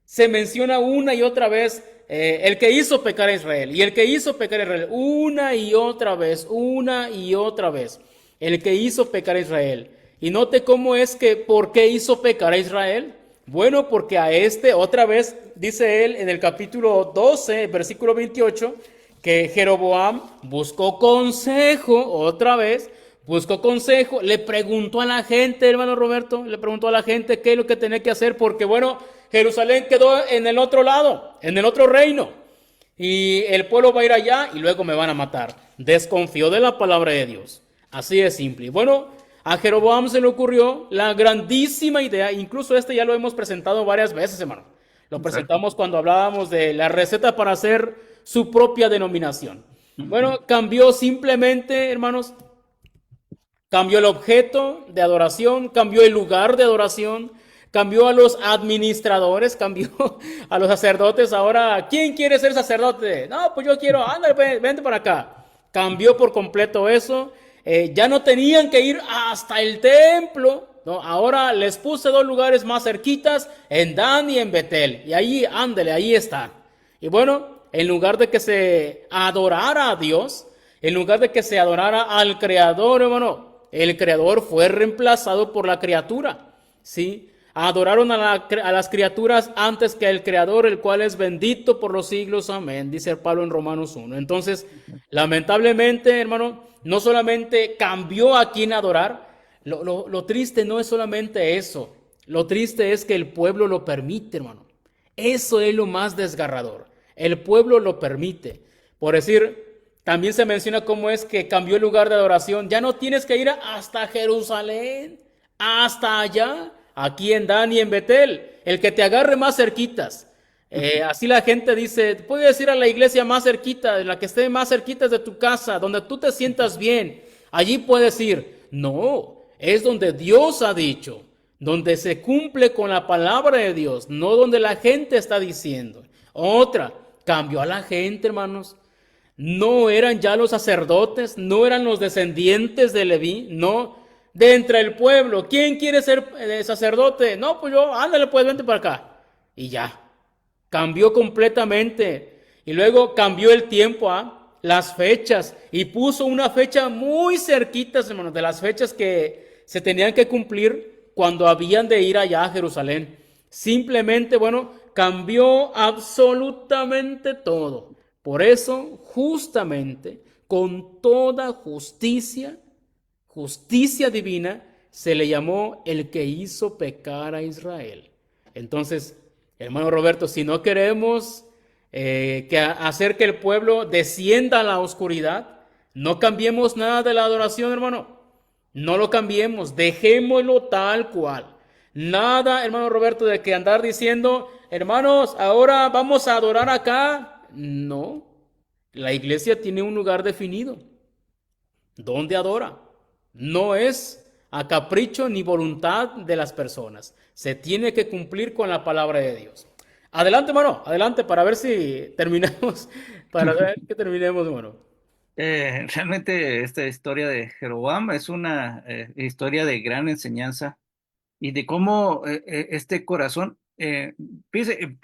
se menciona una y otra vez el que hizo pecar a Israel. Y el que hizo pecar a Israel, una y otra vez, el que hizo pecar a Israel. Y note cómo es que, ¿por qué hizo pecar a Israel? Bueno, porque a otra vez, dice él en el capítulo 12, versículo 28, que Jeroboam buscó consejo, otra vez, buscó consejo, le preguntó a la gente, hermano Roberto, le preguntó a la gente qué es lo que tenía que hacer, porque bueno, Jerusalén quedó en el otro lado, en el otro reino, y el pueblo va a ir allá y luego me van a matar. Desconfió de la palabra de Dios, así de simple. Bueno, a Jeroboam se le ocurrió la grandísima idea, incluso ya lo hemos presentado varias veces, hermano. Lo presentamos cuando hablábamos de la receta para hacer su propia denominación. Bueno, cambió simplemente, hermanos, cambió el objeto de adoración, cambió el lugar de adoración, cambió a los administradores, cambió a los sacerdotes. Ahora, ¿quién quiere ser sacerdote? No, pues yo quiero, ándale, vente para acá. Cambió por completo eso. Ya no tenían que ir hasta el templo, ¿no? Ahora les puse 2 lugares más cerquitas, en Dan y en Betel. Y ahí, ándale, ahí está. Y bueno, en lugar de que se adorara a Dios, en lugar de que se adorara al Creador, hermano, el Creador fue reemplazado por la criatura, ¿sí? Adoraron a las criaturas antes que al Creador, el cual es bendito por los siglos, amén, dice Pablo en Romanos 1. Entonces, lamentablemente, hermano, no solamente cambió a quien adorar, lo triste no es solamente eso, lo triste es que el pueblo lo permite, hermano. Eso es lo más desgarrador, el pueblo lo permite. Por decir, también se menciona cómo es que cambió el lugar de adoración. Ya no tienes que ir hasta Jerusalén, hasta allá, aquí en Dan y en Betel, el que te agarre más cerquitas. Así la gente dice, puedes ir a la iglesia más cerquita, la que esté más cerquita de tu casa, donde tú te sientas bien. Allí puedes ir. No, es donde Dios ha dicho, donde se cumple con la palabra de Dios, no donde la gente está diciendo. Otra, cambió a la gente, hermanos. No eran ya los sacerdotes, no eran los descendientes de Leví, no. De entre el pueblo, ¿quién quiere ser sacerdote? No, pues yo, ándale, pues vente para acá. Y ya, cambió completamente. Y luego cambió el tiempo, las fechas y puso una fecha muy cerquita, hermanos, de las fechas que se tenían que cumplir cuando habían de ir allá a Jerusalén. Simplemente, bueno, cambió absolutamente todo. Por eso, justamente, con toda justicia, justicia divina, se le llamó el que hizo pecar a Israel. Entonces, hermano Roberto, si no queremos hacer que el pueblo descienda a la oscuridad, no cambiemos nada de la adoración, hermano. No lo cambiemos, dejémoslo tal cual. Nada, hermano Roberto, de que andar diciendo, hermanos, ahora vamos a adorar acá. No, la iglesia tiene un lugar definido. ¿Dónde adora? No es a capricho ni voluntad de las personas. Se tiene que cumplir con la palabra de Dios. Adelante, hermano, adelante para ver si terminamos, para ver que terminemos, hermano. Realmente esta historia de Jeroboam es una historia de gran enseñanza y de cómo este corazón, fíjese,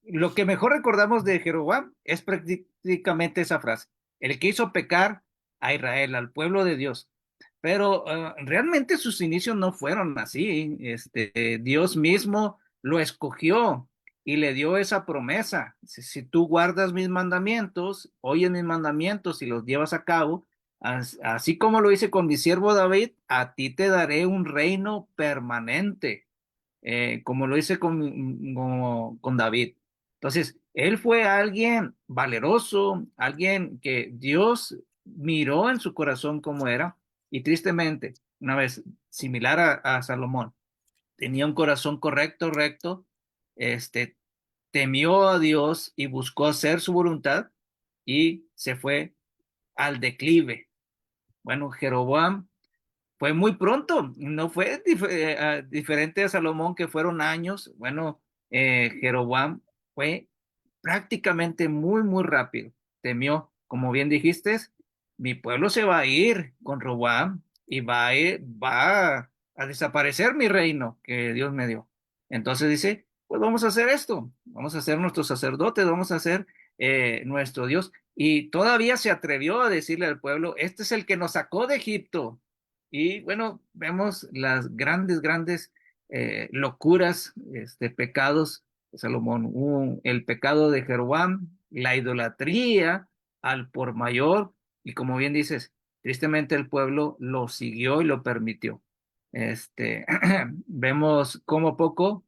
lo que mejor recordamos de Jeroboam es prácticamente esa frase, el que hizo pecar a Israel, al pueblo de Dios. Pero realmente sus inicios no fueron así. Dios mismo lo escogió y le dio esa promesa. Si tú guardas mis mandamientos, oyes mis mandamientos y los llevas a cabo, así como lo hice con mi siervo David, a ti te daré un reino permanente, como lo hice con David. Entonces, él fue alguien valeroso, alguien que Dios miró en su corazón como era, y tristemente, una vez similar a Salomón, tenía un corazón correcto, recto, este, temió a Dios y buscó hacer su voluntad y se fue al declive. Bueno, Jeroboam fue muy pronto, no fue diferente a Salomón, que fueron años. Bueno, Jeroboam fue prácticamente muy rápido. Temió, como bien dijiste, mi pueblo se va a ir con Roboam y va a desaparecer mi reino que Dios me dio. Entonces dice, pues vamos a hacer esto, vamos a ser nuestros sacerdotes, vamos a ser nuestro Dios. Y todavía se atrevió a decirle al pueblo, este es el que nos sacó de Egipto. Y bueno, vemos las grandes locuras, pecados de Salomón, el pecado de Jeroboam, la idolatría al por mayor, y como bien dices, tristemente el pueblo lo siguió y lo permitió. Vemos cómo poco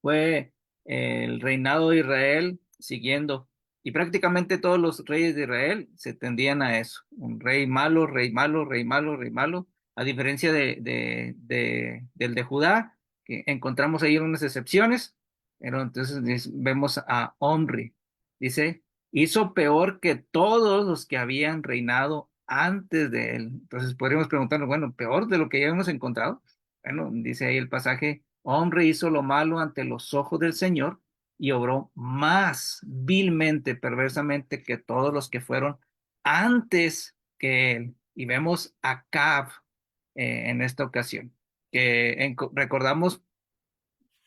fue el reinado de Israel siguiendo, y prácticamente todos los reyes de Israel se tendían a eso, un rey malo, rey malo, rey malo, rey malo, a diferencia del de Judá, que encontramos ahí unas excepciones, pero entonces vemos a Omri, dice, hizo peor que todos los que habían reinado antes de él. Entonces podríamos preguntarnos, bueno, peor de lo que ya hemos encontrado. Bueno, dice ahí el pasaje, hombre hizo lo malo ante los ojos del Señor y obró más vilmente, perversamente que todos los que fueron antes que él. Y vemos a Acab en esta ocasión, que recordamos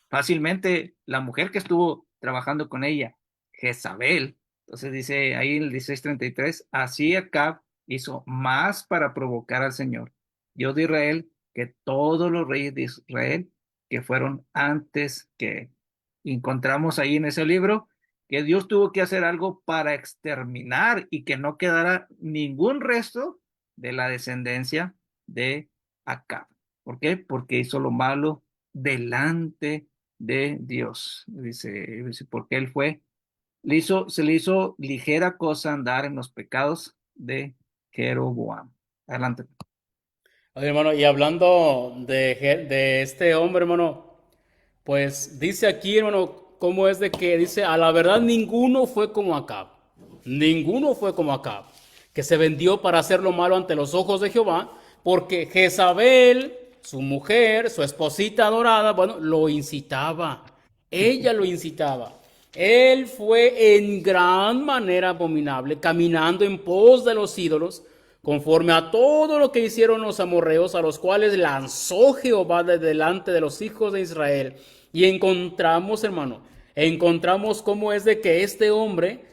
fácilmente la mujer que estuvo trabajando con ella, Jezabel. Entonces dice ahí en el 16:33, así Acab hizo más para provocar al Señor, Dios de Israel, que todos los reyes de Israel que fueron antes que encontramos ahí en ese libro que Dios tuvo que hacer algo para exterminar y que no quedara ningún resto de la descendencia de Acab. ¿Por qué? Porque hizo lo malo delante de Dios. Dice, porque él se le hizo ligera cosa andar en los pecados de Jeroboam. Adelante. Oye, hermano, y hablando de este hombre, hermano, pues dice aquí, hermano, cómo es de que dice, a la verdad ninguno fue como Acab. Ninguno fue como Acab, que se vendió para hacer lo malo ante los ojos de Jehová, porque Jezabel, su mujer, su esposita adorada, bueno, lo incitaba. Ella lo incitaba. Él fue en gran manera abominable, caminando en pos de los ídolos, conforme a todo lo que hicieron los amorreos, a los cuales lanzó Jehová de delante de los hijos de Israel. Y encontramos, hermano, encontramos cómo es de que este hombre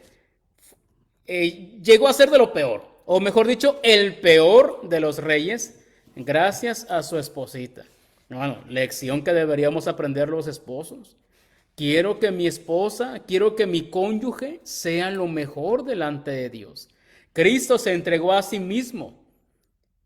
llegó a ser de lo peor, o mejor dicho, el peor de los reyes, gracias a su esposita. Bueno, lección que deberíamos aprender los esposos. Quiero que mi esposa, quiero que mi cónyuge sea lo mejor delante de Dios. Cristo se entregó a sí mismo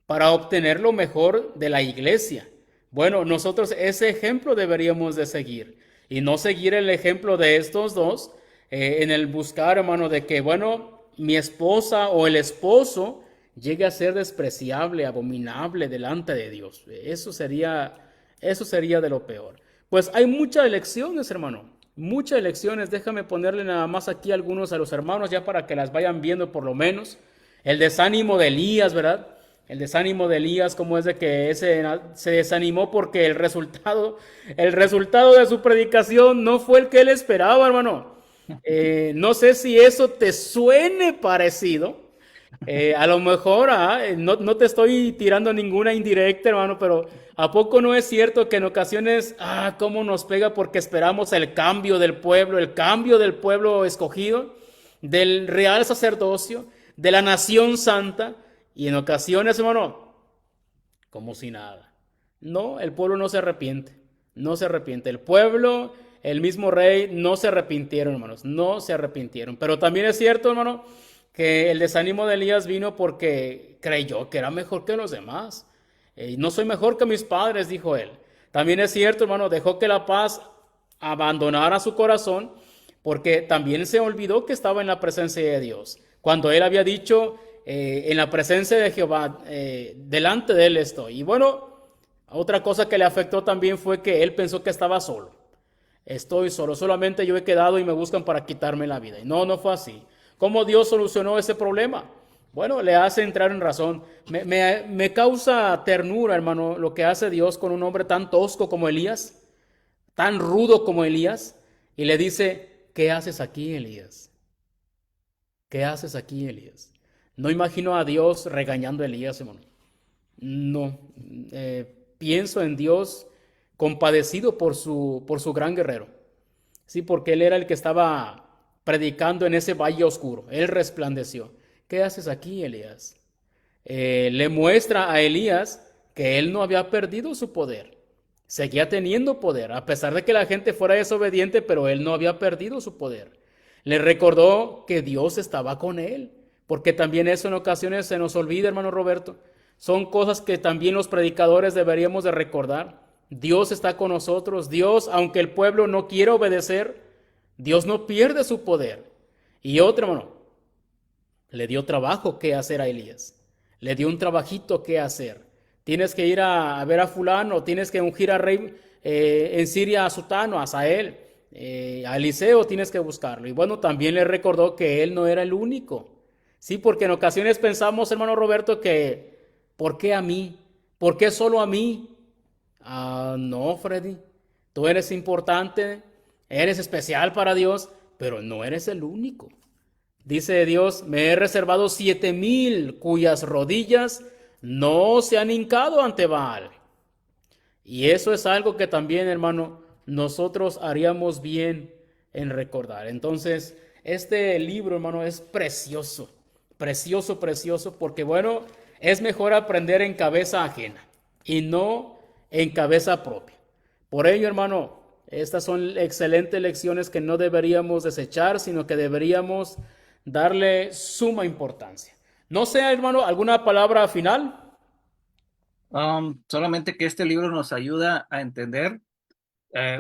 para obtener lo mejor de la iglesia. Bueno, nosotros ese ejemplo deberíamos de seguir y no seguir el ejemplo de estos dos en el buscar, hermano, de que, bueno, mi esposa o el esposo llegue a ser despreciable, abominable delante de Dios. Eso sería de lo peor. Pues hay muchas elecciones, hermano, muchas elecciones. Déjame ponerle nada más aquí algunos a los hermanos ya para que las vayan viendo por lo menos. El desánimo de Elías, ¿verdad? El desánimo de Elías, como es de que ese se desanimó porque el resultado de su predicación no fue el que él esperaba, hermano. No sé si eso te suene parecido. A lo mejor no te estoy tirando ninguna indirecta, hermano, pero ¿a poco no es cierto que en ocasiones, cómo nos pega porque esperamos el cambio del pueblo escogido, del real sacerdocio, de la nación santa? Y en ocasiones, hermano, como si nada. No, el pueblo no se arrepiente. No se arrepiente. El pueblo, el mismo rey, no se arrepintieron, hermanos. No se arrepintieron. Pero también es cierto, hermano, que el desánimo de Elías vino porque creyó que era mejor que los demás. No soy mejor que mis padres, dijo él. También es cierto, hermano, dejó que la paz abandonara su corazón porque también se olvidó que estaba en la presencia de Dios. Cuando él había dicho, en la presencia de Jehová, delante de él estoy. Y bueno, otra cosa que le afectó también fue que él pensó que estaba solo. Estoy solo, solamente yo he quedado y me buscan para quitarme la vida. Y no fue así. ¿Cómo Dios solucionó ese problema? Bueno, le hace entrar en razón. Me causa ternura, hermano, lo que hace Dios con un hombre tan tosco como Elías, tan rudo como Elías, y le dice, ¿qué haces aquí, Elías? ¿Qué haces aquí, Elías? No imagino a Dios regañando a Elías, hermano. No, pienso en Dios compadecido por su gran guerrero. Sí, porque él era el que estaba predicando en ese valle oscuro. Él resplandeció. ¿Qué haces aquí, Elías? Le muestra a Elías que él no había perdido su poder. Seguía teniendo poder, a pesar de que la gente fuera desobediente, pero él no había perdido su poder. Le recordó que Dios estaba con él, porque también eso en ocasiones se nos olvida, hermano Roberto. Son cosas que también los predicadores deberíamos de recordar. Dios está con nosotros. Dios, aunque el pueblo no quiera obedecer, Dios no pierde su poder. Y otro, hermano, le dio trabajo que hacer a Elías. Le dio un trabajito que hacer. Tienes que ir a ver a fulano, tienes que ungir a rey en Siria a Sutano, a Asael, a Eliseo tienes que buscarlo. Y bueno, también le recordó que él no era el único. Sí, porque en ocasiones pensamos, hermano Roberto, que ¿por qué a mí? ¿Por qué solo a mí? No, Freddy, tú eres importante, eres especial para Dios, pero no eres el único. Dice Dios, me he reservado 7,000 cuyas rodillas no se han hincado ante Baal. Y eso es algo que también, hermano, nosotros haríamos bien en recordar. Entonces, este libro, hermano, es precioso, precioso, precioso, porque bueno, es mejor aprender en cabeza ajena y no en cabeza propia. Por ello, hermano, estas son excelentes lecciones que no deberíamos desechar, sino que deberíamos darle suma importancia. No sé, hermano, ¿alguna palabra final? Solamente que este libro nos ayuda a entender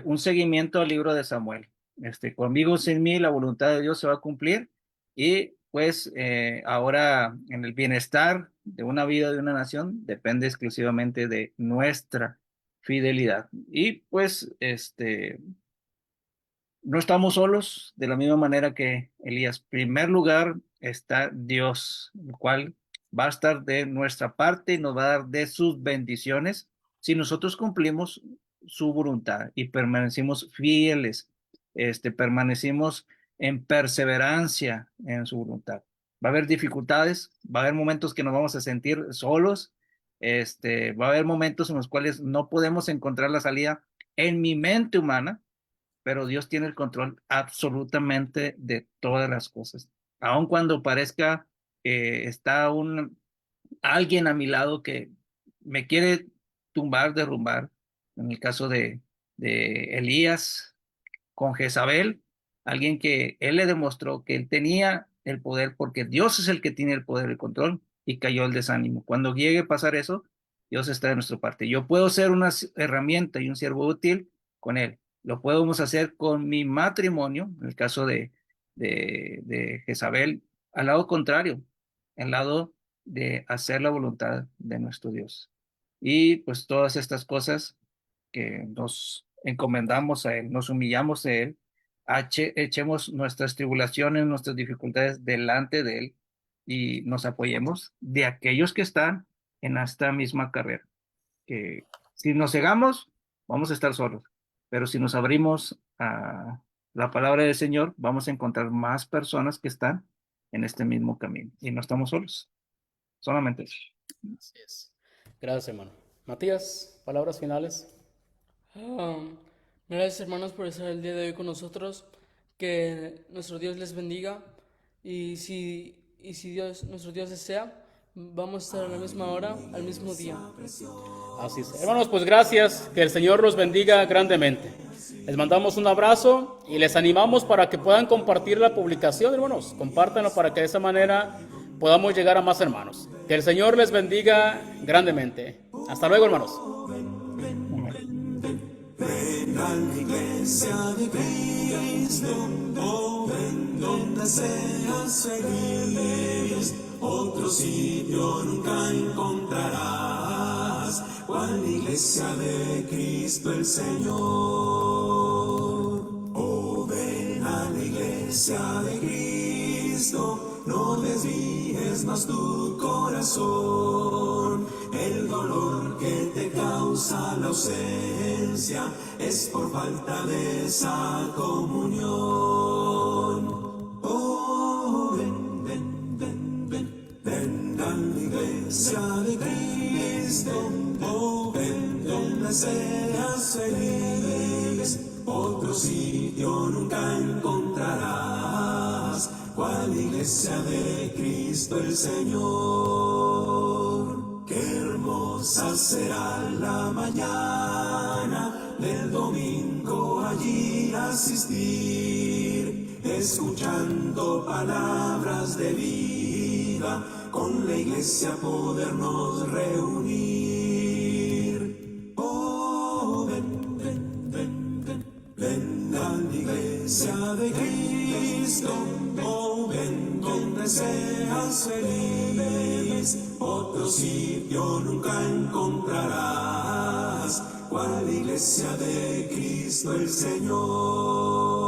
un seguimiento al libro de Samuel. Conmigo sin mí la voluntad de Dios se va a cumplir y pues ahora en el bienestar de una vida de una nación depende exclusivamente de nuestra fidelidad. Y pues no estamos solos de la misma manera que Elías. En primer lugar está Dios, el cual va a estar de nuestra parte y nos va a dar de sus bendiciones si nosotros cumplimos su voluntad y permanecimos fieles, permanecimos en perseverancia en su voluntad. Va a haber dificultades, va a haber momentos que nos vamos a sentir solos, va a haber momentos en los cuales no podemos encontrar la salida en mi mente humana, pero Dios tiene el control absolutamente de todas las cosas. aun cuando parezca que está alguien a mi lado que me quiere tumbar, derrumbar, en el caso de Elías con Jezabel, alguien que él le demostró que él tenía el poder porque Dios es el que tiene el poder y el control y cayó el desánimo. Cuando llegue a pasar eso, Dios está de nuestra parte. Yo puedo ser una herramienta y un siervo útil con él. Lo podemos hacer con mi matrimonio, en el caso de Jezabel, al lado contrario, al lado de hacer la voluntad de nuestro Dios. Y pues todas estas cosas que nos encomendamos a Él, nos humillamos a Él, echemos nuestras tribulaciones, nuestras dificultades delante de Él y nos apoyemos de aquellos que están en esta misma carrera. Que si nos cegamos, vamos a estar solos, pero si nos abrimos a la palabra del Señor, vamos a encontrar más personas que están en este mismo camino y no estamos solos. Solamente eso. Así es. Gracias, hermano. Matías, palabras finales. Gracias, hermanos, por estar el día de hoy con nosotros. Que nuestro Dios les bendiga. Y si nuestro Dios desea, vamos a estar a la misma hora, al mismo día. Así es. Hermanos, pues gracias. Que el Señor los bendiga grandemente. Les mandamos un abrazo y les animamos para que puedan compartir la publicación, hermanos. Compártanlo para que de esa manera podamos llegar a más hermanos. Que el Señor les bendiga grandemente. Hasta luego, hermanos. Ven a la iglesia de Cristo, oh, ven donde seas feliz. Otro sitio nunca encontrarás, cual iglesia de Cristo el Señor. Oh, ven a la iglesia de Cristo, no desvíes más tu corazón. El dolor que te causa la ausencia es por falta de esa comunión. Oh, ven, ven, ven, ven, ven a la iglesia de Cristo. Oh, ven donde seas feliz. Otro sitio nunca encontrarás, cual iglesia de Cristo el Señor. Qué hermosa será la mañana del domingo allí asistir, escuchando palabras de vida, con la iglesia podernos reunir. Oh, ven, ven, ven, ven, ven a la iglesia de Cristo. Oh, ven donde seas feliz. Otro sitio nunca encontrarás, cual iglesia de Cristo el Señor.